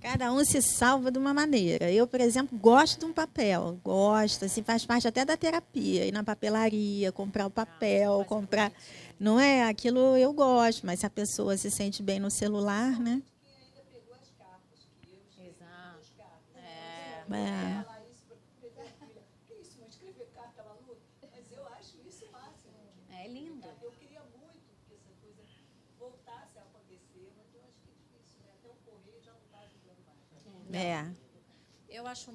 Cada um se salva de uma maneira. Eu, por exemplo, gosto de um papel. Gosto, assim, faz parte até da terapia. Ir na papelaria, comprar o papel, comprar... Não é? Aquilo eu gosto, mas se a pessoa se sente bem no celular, né? Exato. É lindo. Eu queria muito que essa coisa voltasse a acontecer, mas eu acho que é difícil, né? Até o correio já não está ajudando mais. Eu acho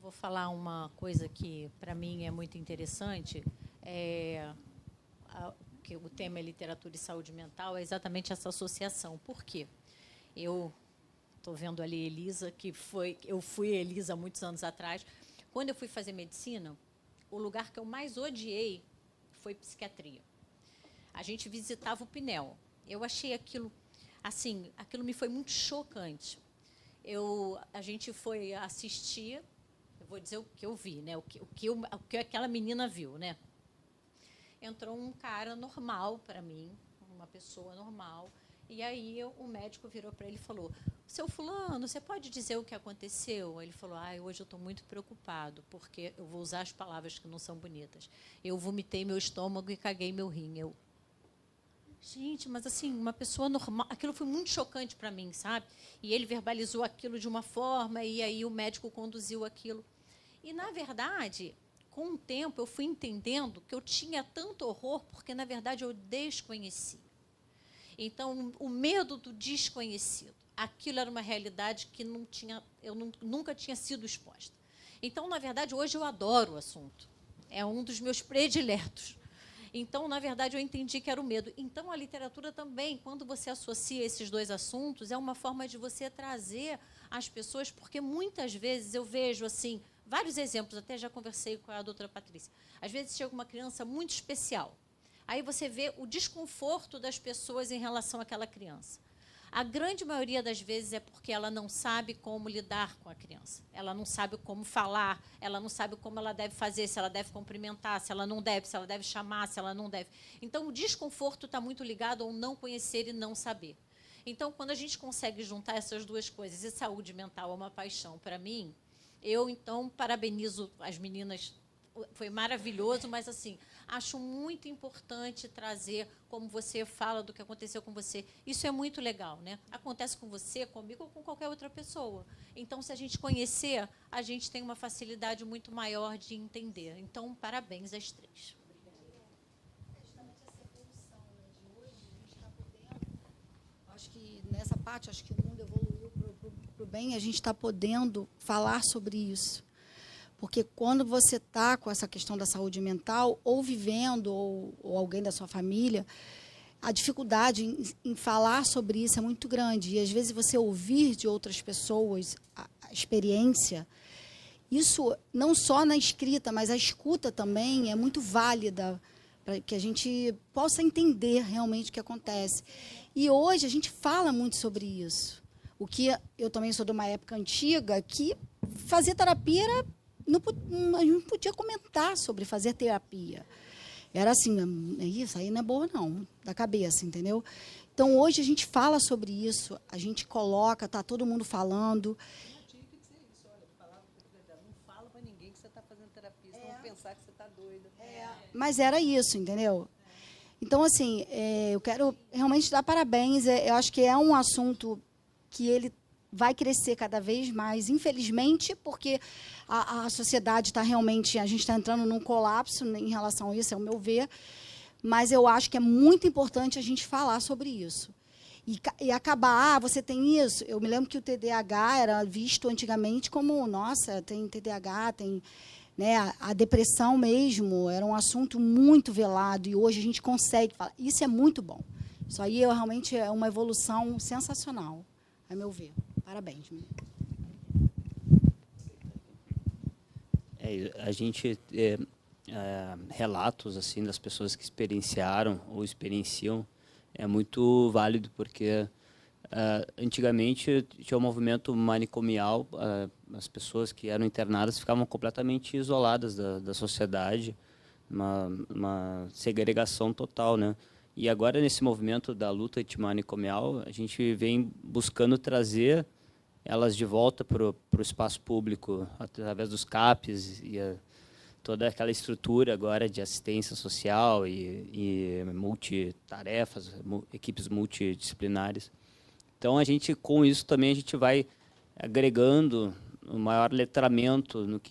vou falar uma coisa que para mim é muito interessante, que o tema é literatura e saúde mental, é exatamente essa associação. Por quê? Eu estou vendo ali Elisa, eu fui Elisa há muitos anos atrás. Quando eu fui fazer medicina, o lugar que eu mais odiei foi psiquiatria. A gente visitava o Pinel. Eu achei aquilo, assim, aquilo me foi muito chocante. A gente foi assistir, eu vou dizer o que eu vi, né? O que aquela menina viu, né? Entrou um cara normal para mim, uma pessoa normal, e aí o médico virou para ele e falou: "Seu fulano, você pode dizer o que aconteceu?" Ele falou: "Hoje eu estou muito preocupado, porque eu vou usar as palavras que não são bonitas. Eu vomitei meu estômago e caguei meu rim." gente, mas assim, uma pessoa normal, aquilo foi muito chocante para mim, sabe? E ele verbalizou aquilo de uma forma, e aí o médico conduziu aquilo. E, na verdade, com o tempo, eu fui entendendo que eu tinha tanto horror porque, na verdade, eu desconhecia. Então, o medo do desconhecido, aquilo era uma realidade que nunca tinha sido exposta. Então, na verdade, hoje eu adoro o assunto. É um dos meus prediletos. Então, na verdade, eu entendi que era o medo. Então, a literatura também, quando você associa esses dois assuntos, é uma forma de você trazer as pessoas, porque muitas vezes eu vejo, assim, vários exemplos, até já conversei com a doutora Patrícia. Às vezes chega uma criança muito especial. Aí você vê o desconforto das pessoas em relação àquela criança. A grande maioria das vezes é porque ela não sabe como lidar com a criança. Ela não sabe como falar, ela não sabe como ela deve fazer, se ela deve cumprimentar, se ela não deve, se ela deve chamar, se ela não deve. Então, o desconforto está muito ligado ao não conhecer e não saber. Então, quando a gente consegue juntar essas duas coisas, e saúde mental é uma paixão para mim, eu, então, parabenizo as meninas. Foi maravilhoso, mas, assim, acho muito importante trazer, como você fala do que aconteceu com você. Isso é muito legal, né? Acontece com você, comigo ou com qualquer outra pessoa. Então, se a gente conhecer, a gente tem uma facilidade muito maior de entender. Então, parabéns às três. Acho que nessa parte, acho que o mundo evoluiu para o bem, a gente está podendo falar sobre isso. Porque quando você está com essa questão da saúde mental, ou vivendo, ou alguém da sua família, a dificuldade em falar sobre isso é muito grande. E, às vezes, você ouvir de outras pessoas a experiência, isso não só na escrita, mas a escuta também é muito válida para que a gente possa entender realmente o que acontece. E hoje a gente fala muito sobre isso. O que eu também sou de uma época antiga que fazer terapia era... a gente não podia comentar sobre fazer terapia. Era assim, isso aí não é boa não, da cabeça, entendeu? Então, hoje a gente fala sobre isso, a gente coloca, está todo mundo falando. Eu tinha que dizer isso, olha, não fala para ninguém que você está fazendo terapia, senão vão pensar que você está doida. Mas era isso, entendeu? Então, assim, eu quero realmente dar parabéns, eu acho que é um assunto que ele vai crescer cada vez mais, infelizmente, porque a sociedade está realmente... A gente está entrando num colapso em relação a isso, é o meu ver, mas eu acho que é muito importante a gente falar sobre isso. E acabar, você tem isso. Eu me lembro que o TDAH era visto antigamente como, nossa, tem TDAH, tem... Né, a depressão mesmo era um assunto muito velado, e hoje a gente consegue falar. Isso é muito bom. Isso aí realmente é uma evolução sensacional, a meu ver. Parabéns. A gente relatos assim das pessoas que experienciaram ou experienciam é muito válido, porque antigamente tinha um movimento manicomial, as pessoas que eram internadas ficavam completamente isoladas da sociedade, uma segregação total, né? E agora, nesse movimento da luta antimanicomial, a gente vem buscando trazer elas de volta para o espaço público, através dos CAPs e toda aquela estrutura agora de assistência social e multitarefas, equipes multidisciplinares. Então, com isso também a gente vai agregando um maior letramento no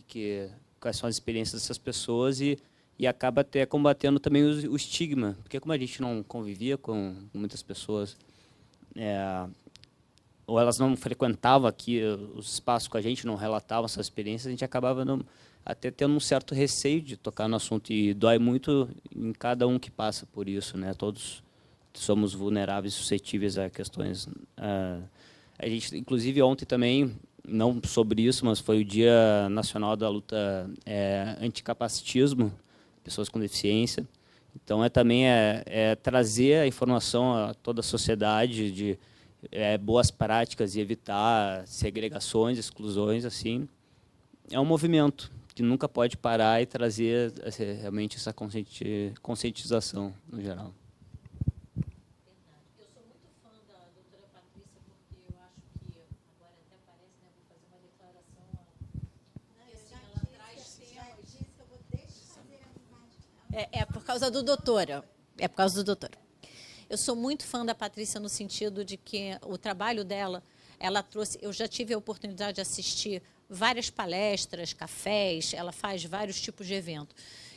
quais são as experiências dessas pessoas e acaba até combatendo também o estigma, porque como a gente não convivia com muitas pessoas, ou elas não frequentavam aqui os espaços com a gente, não relatavam essas experiências, a gente acabava até tendo um certo receio de tocar no assunto, e dói muito em cada um que passa por isso, né? Todos somos vulneráveis, suscetíveis a questões. A gente, inclusive, ontem também, não sobre isso, mas foi o Dia Nacional da Luta Anticapacitismo, pessoas com deficiência. Então, também trazer a informação a toda a sociedade de boas práticas e evitar segregações, exclusões, assim. É um movimento que nunca pode parar e trazer realmente essa conscientização no geral. Eu sou muito fã da doutora Patrícia, porque eu acho que, agora até parece, né, vou fazer uma declaração, ela traz temas... É por causa do doutora. É por causa do doutor. Eu sou muito fã da Patrícia no sentido de que o trabalho dela, ela trouxe... Eu já tive a oportunidade de assistir várias palestras, cafés, ela faz vários tipos de evento.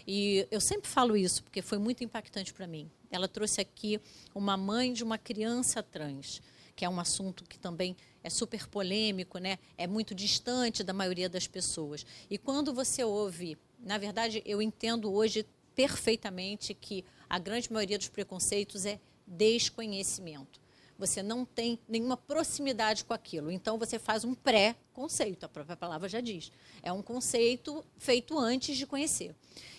E eu sempre falo isso, porque foi muito impactante para mim. Ela trouxe aqui uma mãe de uma criança trans, que é um assunto que também é super polêmico, né? É muito distante da maioria das pessoas. E quando você ouve... Na verdade, eu entendo hoje perfeitamente que a grande maioria dos preconceitos é desconhecimento. Você não tem nenhuma proximidade com aquilo. Então, você faz um pré-conceito, a própria palavra já diz. É um conceito feito antes de conhecer.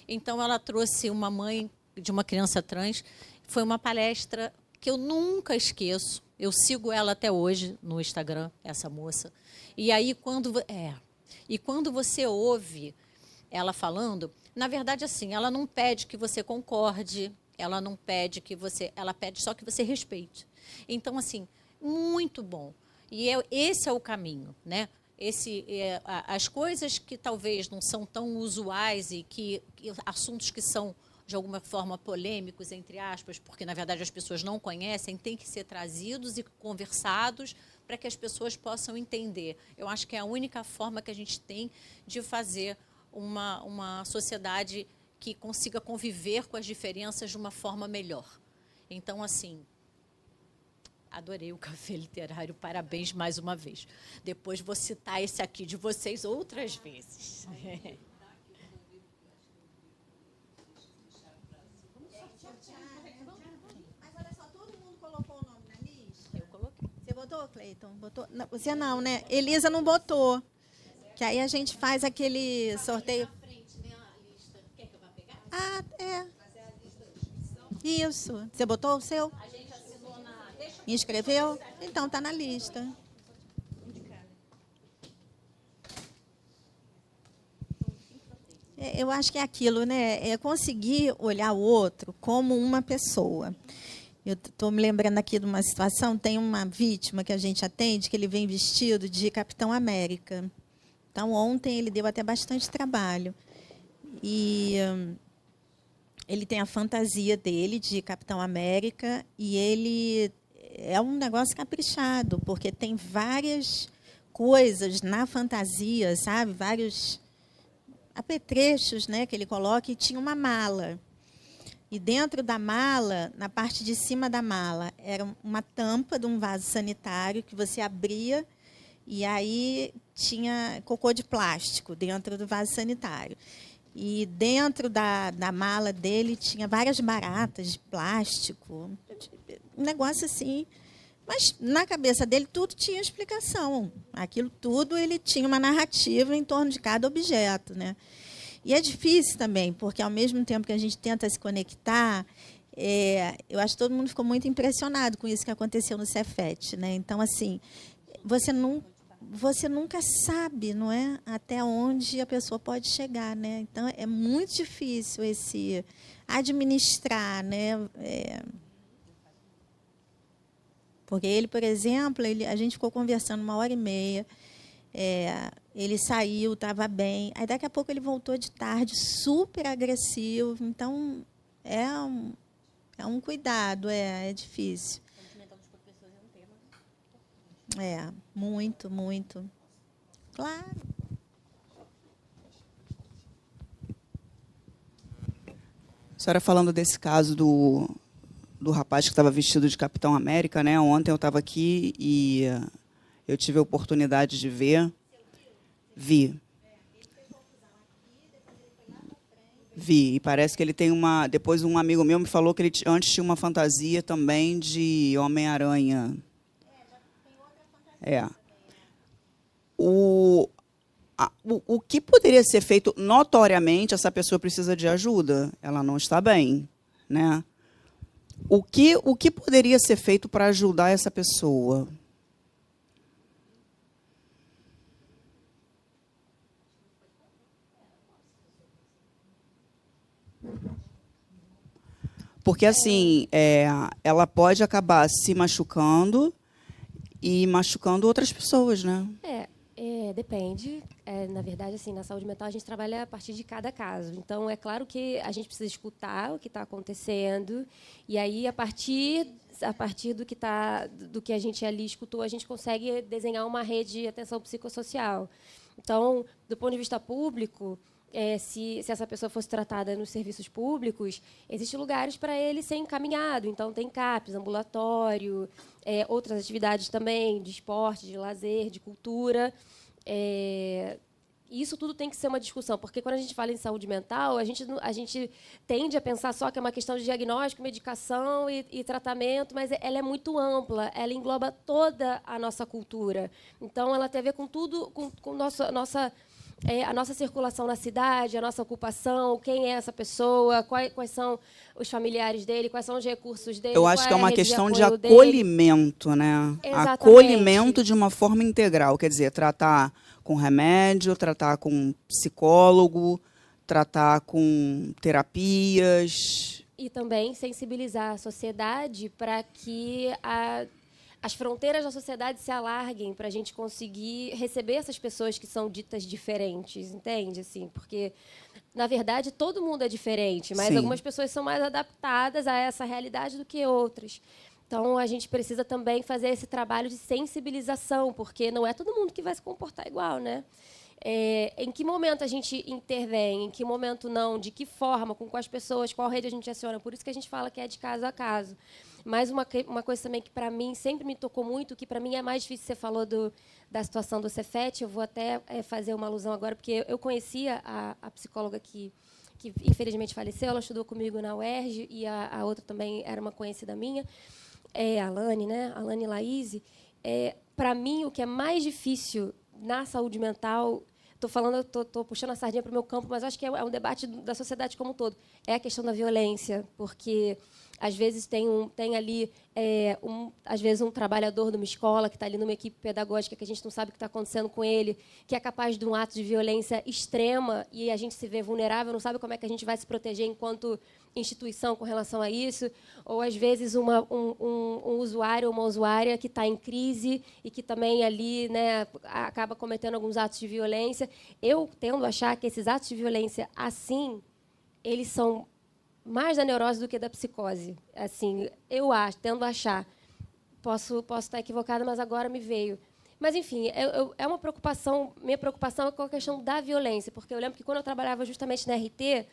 Então, ela trouxe uma mãe de uma criança trans. Foi uma palestra que eu nunca esqueço. Eu sigo ela até hoje no Instagram, essa moça. E aí, quando você ouve ela falando, na verdade, assim, ela não pede que você concorde, ela não pede que você... Ela pede só que você respeite. Então, assim, muito bom. E esse é o caminho, né? As coisas que talvez não são tão usuais e assuntos que são, de alguma forma, polêmicos, entre aspas, porque, na verdade, as pessoas não conhecem, têm que ser trazidos e conversados para que as pessoas possam entender. Eu acho que é a única forma que a gente tem de fazer uma sociedade que consiga conviver com as diferenças de uma forma melhor. Então, assim... Adorei o Café Literário, parabéns mais uma vez. Depois vou citar esse aqui de vocês outras vezes. Mas olha só, todo mundo colocou o nome na lista? Eu coloquei. Você botou, Cleiton? Botou? Não, você não, né? Elisa não botou. Que aí a gente faz aquele sorteio. Ah, é. Isso. Você botou o seu? Inscreveu? Então, está na lista. Eu acho que é aquilo, né? É conseguir olhar o outro como uma pessoa. Eu estou me lembrando aqui de uma situação, tem uma vítima que a gente atende, que ele vem vestido de Capitão América. Então, ontem ele deu até bastante trabalho. E ele tem a fantasia dele de Capitão América e ele... É um negócio caprichado, porque tem várias coisas na fantasia, sabe? Vários apetrechos, né, que ele coloca, e tinha uma mala. E dentro da mala, na parte de cima da mala, era uma tampa de um vaso sanitário que você abria e aí tinha cocô de plástico dentro do vaso sanitário. E dentro da mala dele tinha várias baratas de plástico, um negócio assim. Mas na cabeça dele tudo tinha explicação. Aquilo tudo ele tinha uma narrativa em torno de cada objeto, né? E é difícil também, porque ao mesmo tempo que a gente tenta se conectar, eu acho que todo mundo ficou muito impressionado com isso que aconteceu no Cefet, né? Então, assim, você nunca sabe, não é, até onde a pessoa pode chegar, né? Então é muito difícil esse administrar, né? Porque ele, por exemplo, a gente ficou conversando 1h30, ele saiu, estava bem, aí daqui a pouco ele voltou de tarde, super agressivo. Então é um cuidado, é difícil. Muito, muito. Claro. A senhora falando desse caso do rapaz que estava vestido de Capitão América, né? Ontem eu estava aqui e eu tive a oportunidade de ver. Vi. E parece que ele tem uma... Depois um amigo meu me falou que ele antes tinha uma fantasia também de Homem-Aranha. O que poderia ser feito notoriamente, essa pessoa precisa de ajuda, ela não está bem, né? O que poderia ser feito para ajudar essa pessoa? Porque, assim, ela pode acabar se machucando e machucando outras pessoas, né? Depende. Na verdade, assim, na saúde mental a gente trabalha a partir de cada caso. Então, é claro que a gente precisa escutar o que está acontecendo e aí, a partir do que a gente ali escutou, a gente consegue desenhar uma rede de atenção psicossocial. Então, do ponto de vista público, se essa pessoa fosse tratada nos serviços públicos, existem lugares para ele ser encaminhado. Então, tem CAPs, ambulatório, outras atividades também, de esporte, de lazer, de cultura. Isso tudo tem que ser uma discussão, porque quando a gente fala em saúde mental, a gente tende a pensar só que é uma questão de diagnóstico, medicação e tratamento, mas ela é muito ampla, ela engloba toda a nossa cultura. Então, ela tem a ver com tudo, com a nossa circulação na cidade, a nossa ocupação, quem é essa pessoa, quais são os familiares dele, quais são os recursos dele. Eu acho que é uma questão de apoio dele. acolhimento, né? Exatamente. Acolhimento de uma forma integral, quer dizer, tratar com remédio, tratar com psicólogo, tratar com terapias. E também sensibilizar a sociedade para que as fronteiras da sociedade se alarguem para a gente conseguir receber essas pessoas que são ditas diferentes, entende? Assim, porque, na verdade, todo mundo é diferente, mas Sim. algumas pessoas são mais adaptadas a essa realidade do que outras. Então, a gente precisa também fazer esse trabalho de sensibilização, porque não é todo mundo que vai se comportar igual, né? Em que momento a gente intervém, em que momento não, de que forma, com quais pessoas, qual rede a gente aciona. Por isso que a gente fala que é de caso a caso. Mas uma coisa também que, para mim, sempre me tocou muito, que, para mim, é mais difícil, você falou da situação do Cefet, eu vou até fazer uma alusão agora, porque eu conhecia a psicóloga que infelizmente faleceu, ela estudou comigo na UERJ, e a outra também era uma conhecida minha, a Alane, né? Alane Laíse. Para mim, o que é mais difícil na saúde mental, estou puxando a sardinha para o meu campo, mas acho que é um debate da sociedade como um todo, é a questão da violência, porque às vezes tem ali às vezes um trabalhador de uma escola que está ali numa equipe pedagógica que a gente não sabe o que está acontecendo com ele, que é capaz de um ato de violência extrema e a gente se vê vulnerável, não sabe como é que a gente vai se proteger enquanto instituição com relação a isso, ou às vezes um usuário ou uma usuária que está em crise e que também ali, né, acaba cometendo alguns atos de violência. Eu tendo a achar que esses atos de violência, assim, eles são mais da neurose do que da psicose. Assim, tendo a achar. Posso estar equivocada, mas agora me veio. Mas, enfim, é uma preocupação. Minha preocupação é com a questão da violência, porque eu lembro que quando eu trabalhava justamente na RT,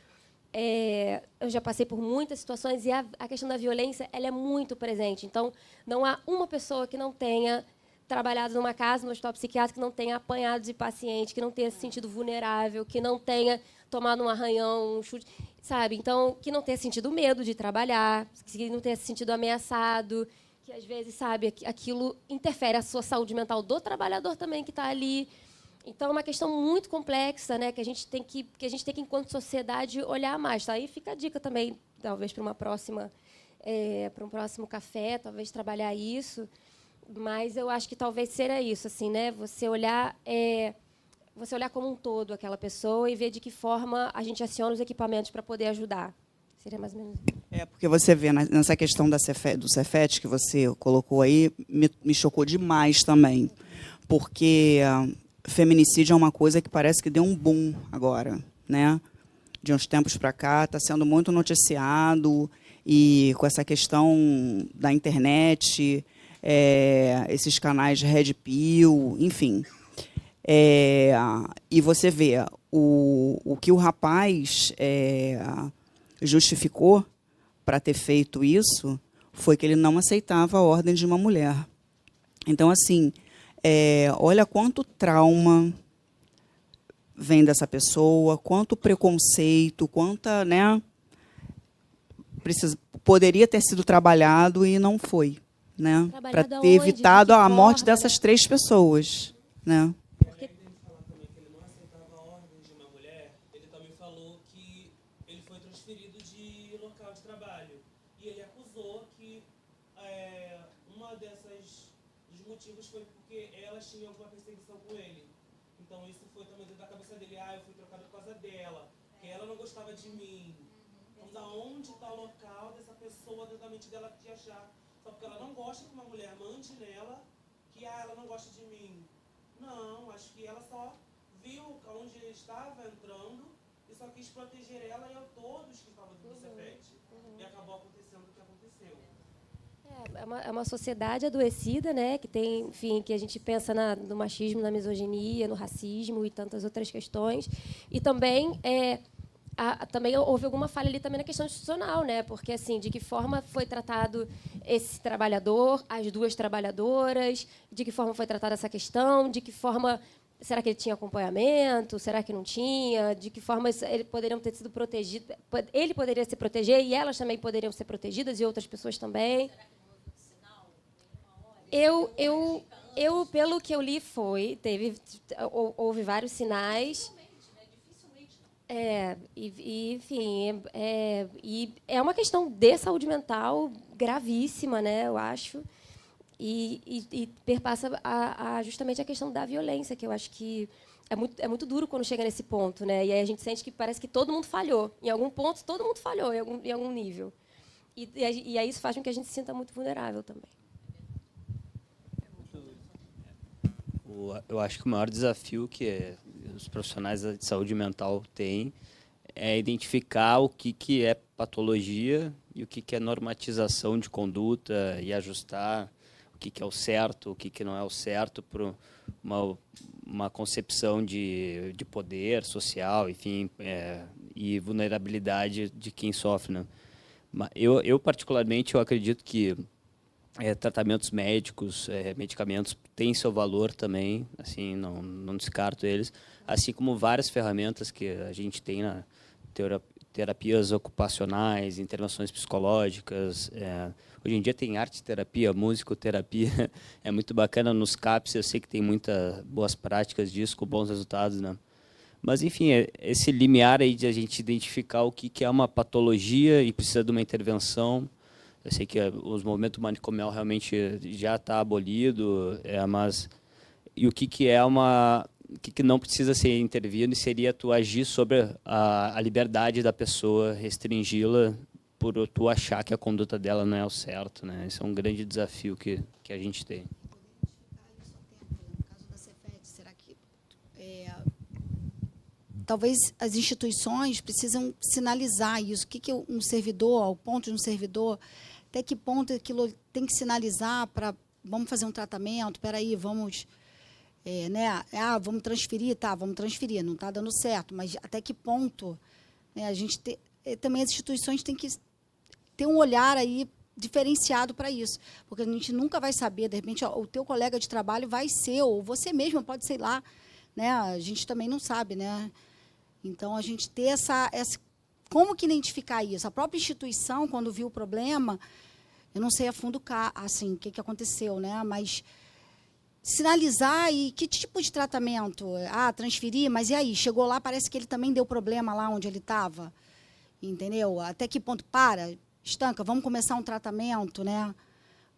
eu já passei por muitas situações e a questão da violência ela é muito presente. Então, não há uma pessoa que não tenha trabalhado numa casa, no hospital psiquiátrico, que não tenha apanhado de paciente, que não tenha se sentido vulnerável, que não tenha tomado um arranhão, um chute, sabe? Então, que não tenha sentido medo de trabalhar, que não tenha se sentido ameaçado, que, às vezes, sabe, aquilo interfere a sua saúde mental do trabalhador também que está ali. Então, é uma questão muito complexa, né, que a gente tem que, enquanto sociedade, olhar mais. Tá? Aí fica a dica também, talvez, para para um próximo café, talvez trabalhar isso. Mas eu acho que talvez seja isso, assim, né? Você olhar como um todo aquela pessoa e ver de que forma a gente aciona os equipamentos para poder ajudar. Seria mais ou menos isso. Porque você vê nessa questão do Cefet que você colocou aí, me chocou demais também. Porque feminicídio é uma coisa que parece que deu um boom agora, né? De uns tempos para cá, está sendo muito noticiado, e com essa questão da internet, esses canais de Red Pill, enfim. E você vê o que o rapaz justificou para ter feito isso foi que ele não aceitava a ordem de uma mulher. Então, assim, olha quanto trauma vem dessa pessoa, quanto preconceito, quanta, né, poderia ter sido trabalhado e não foi, né, para ter evitado a morte dessas 3 pessoas, né? Dela de achar, só porque ela não gosta que uma mulher mande nela, que ela não gosta de mim. Não, acho que ela só viu onde ele estava entrando e só quis proteger ela e a todos que estavam do Cefet. E acabou acontecendo o que aconteceu. É uma sociedade adoecida, né? Que tem, enfim, que a gente pensa no machismo, na misoginia, no racismo e tantas outras questões. E também também houve alguma falha ali também na questão institucional, né? Porque assim, de que forma foi tratado esse trabalhador, as duas trabalhadoras, de que forma foi tratada essa questão, de que forma será que ele tinha acompanhamento, será que não tinha, de que forma eles poderiam ter sido protegidos, ele poderia se proteger e elas também poderiam ser protegidas e outras pessoas também. Eu pelo que eu li houve vários sinais. Enfim, e é uma questão de saúde mental gravíssima, né? Eu acho, e perpassa justamente a questão da violência, que eu acho que é muito duro quando chega nesse ponto, né? E aí a gente sente que parece que todo mundo falhou, em algum ponto todo mundo falhou em algum nível, e aí isso faz com que a gente se sinta muito vulnerável também. Eu acho que o maior desafio que os profissionais de saúde mental têm é identificar o que é patologia e o que é normatização de conduta e ajustar o que é o certo, o que não é o certo para uma concepção de poder social, enfim, e vulnerabilidade de quem sofre, né? Eu particularmente, eu acredito que tratamentos médicos, medicamentos têm seu valor também, assim, não descarto eles, assim como várias ferramentas que a gente tem na terapias ocupacionais, intervenções psicológicas. Hoje em dia tem arte-terapia, musicoterapia, é muito bacana nos CAPs, eu sei que tem muitas boas práticas disso, com bons resultados, né? Mas, enfim, esse limiar aí de a gente identificar o que é uma patologia e precisa de uma intervenção. Eu sei que os movimentos manicomial realmente já está abolido, mas e o que é o que não precisa ser intervindo e seria tu agir sobre a liberdade da pessoa, restringi-la por tu achar que a conduta dela não é o certo, né? Esse é um grande desafio que a gente tem. No caso da Cefet, será que talvez as instituições precisam sinalizar isso? O que um servidor, ao ponto de um servidor, até que ponto aquilo tem que sinalizar para vamos fazer um tratamento, espera aí, vamos vamos transferir, vamos transferir, não está dando certo, mas até que ponto, né, a gente também as instituições têm que ter um olhar aí diferenciado para isso, porque a gente nunca vai saber, de repente, o teu colega de trabalho vai ser, ou você mesmo pode ser lá, né, a gente também não sabe, né? Então, a gente ter essa como que identificar isso? A própria instituição, quando viu o problema, eu não sei a fundo assim, o que aconteceu, né? Mas sinalizar e que tipo de tratamento? Transferir, mas e aí? Chegou lá, parece que ele também deu problema lá onde ele estava. Entendeu? Até que ponto? Estanca, vamos começar um tratamento, né?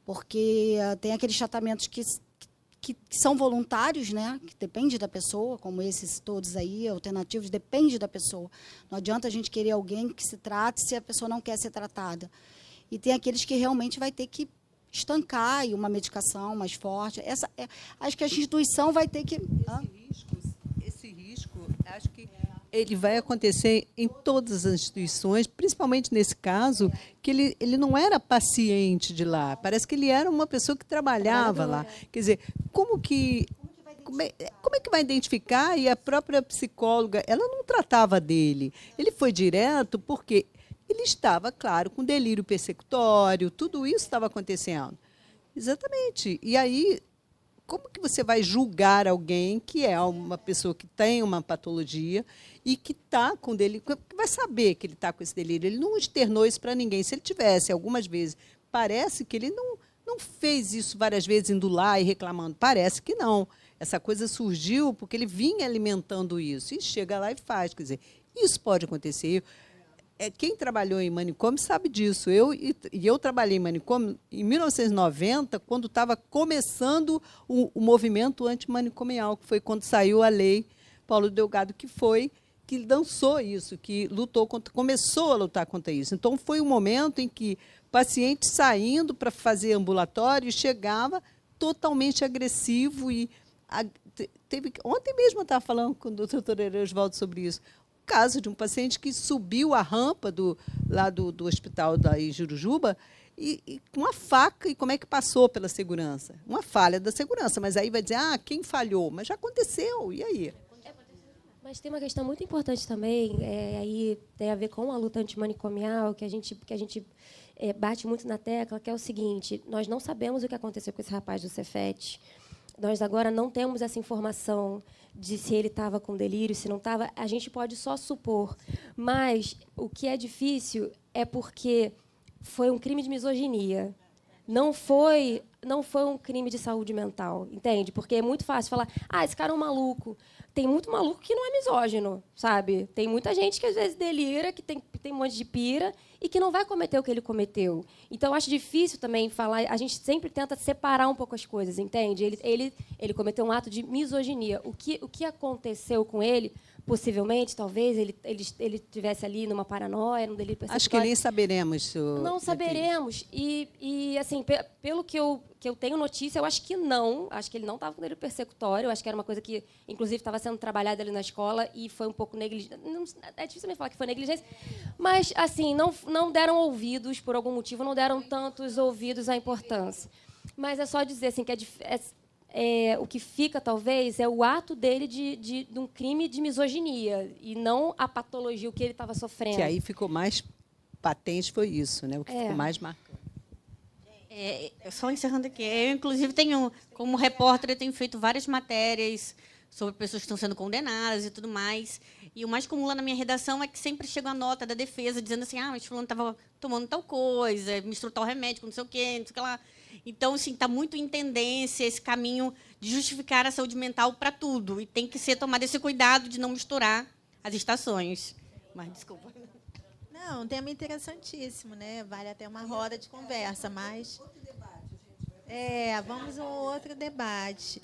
Porque tem aqueles tratamentos que são voluntários, né? Que depende da pessoa, como esses todos aí, alternativos, depende da pessoa. Não adianta a gente querer alguém que se trate se a pessoa não quer ser tratada. E tem aqueles que realmente vai ter que estancar e uma medicação mais forte. Acho que a instituição vai ter que... Esse risco, acho que ele vai acontecer em todas as instituições, principalmente nesse caso, que ele não era paciente de lá. Parece que ele era uma pessoa que trabalhava lá. Quer dizer, como é que vai identificar? E a própria psicóloga, ela não tratava dele. Ele foi direto porque ele estava, claro, com delírio persecutório, tudo isso estava acontecendo. Exatamente. E aí, como que você vai julgar alguém que é uma pessoa que tem uma patologia e que está com delírio? Que vai saber que ele está com esse delírio? Ele não externou isso para ninguém. Se ele tivesse, algumas vezes, parece que ele não fez isso várias vezes, indo lá e reclamando. Parece que não. Essa coisa surgiu porque ele vinha alimentando isso. E chega lá e faz. Quer dizer, isso pode acontecer. Quem trabalhou em manicômio sabe disso. Eu trabalhei em manicômio em 1990, quando estava começando o movimento antimanicomial, que foi quando saiu a lei Paulo Delgado, que lançou isso, que começou a lutar contra isso. Então, foi um momento em que paciente saindo para fazer ambulatório chegava totalmente agressivo e Ontem mesmo eu estava falando com o doutor Eusvaldo sobre isso. O caso de um paciente que subiu a rampa lá do hospital da Jurujuba e com uma faca, e como é que passou pela segurança? Uma falha da segurança, mas aí vai dizer, quem falhou? Mas já aconteceu, e aí? Mas tem uma questão muito importante também, aí tem a ver com a luta antimanicomial, que a gente bate muito na tecla, que é o seguinte: nós não sabemos o que aconteceu com esse rapaz do Cefet. Nós agora não temos essa informação de se ele estava com delírio, se não estava. A gente pode só supor. Mas o que é difícil é porque foi um crime de misoginia. Não foi um crime de saúde mental, entende? Porque é muito fácil falar, esse cara é um maluco. Tem muito maluco que não é misógino, sabe? Tem muita gente que, às vezes, delira, que tem um monte de pira e que não vai cometer o que ele cometeu. Então, eu acho difícil também falar... A gente sempre tenta separar um pouco as coisas, entende? Ele cometeu um ato de misoginia. O que aconteceu com ele... Possivelmente, talvez, ele estivesse ali numa paranoia, num delírio persecutório. Acho que nem saberemos. Não saberemos. E assim, pelo que eu tenho notícia, eu acho que não. Acho que ele não estava com delírio persecutório. Eu acho que era uma coisa que, inclusive, estava sendo trabalhada ali na escola e foi um pouco negligente. É difícil também falar que foi negligência. Mas, assim, não deram ouvidos, por algum motivo, não deram tantos ouvidos à importância. Mas é só dizer assim, que o que fica, talvez, é o ato dele de um crime de misoginia e não a patologia, o que ele estava sofrendo. Que aí ficou mais patente, foi isso, né? O que ficou mais marcante. Só encerrando aqui, eu, inclusive, como repórter, eu tenho feito várias matérias sobre pessoas que estão sendo condenadas e tudo mais. E o mais comum lá na minha redação é que sempre chega a nota da defesa dizendo assim, mas fulano estava tomando tal coisa, misturou tal remédio com não sei o quê, não sei o que lá. Então, assim, está muito em tendência esse caminho de justificar a saúde mental para tudo. E tem que ser tomado esse cuidado de não misturar as estações. Mas, desculpa. Não, um tema interessantíssimo, né? Vale até uma roda de conversa, mas... vamos a um outro debate.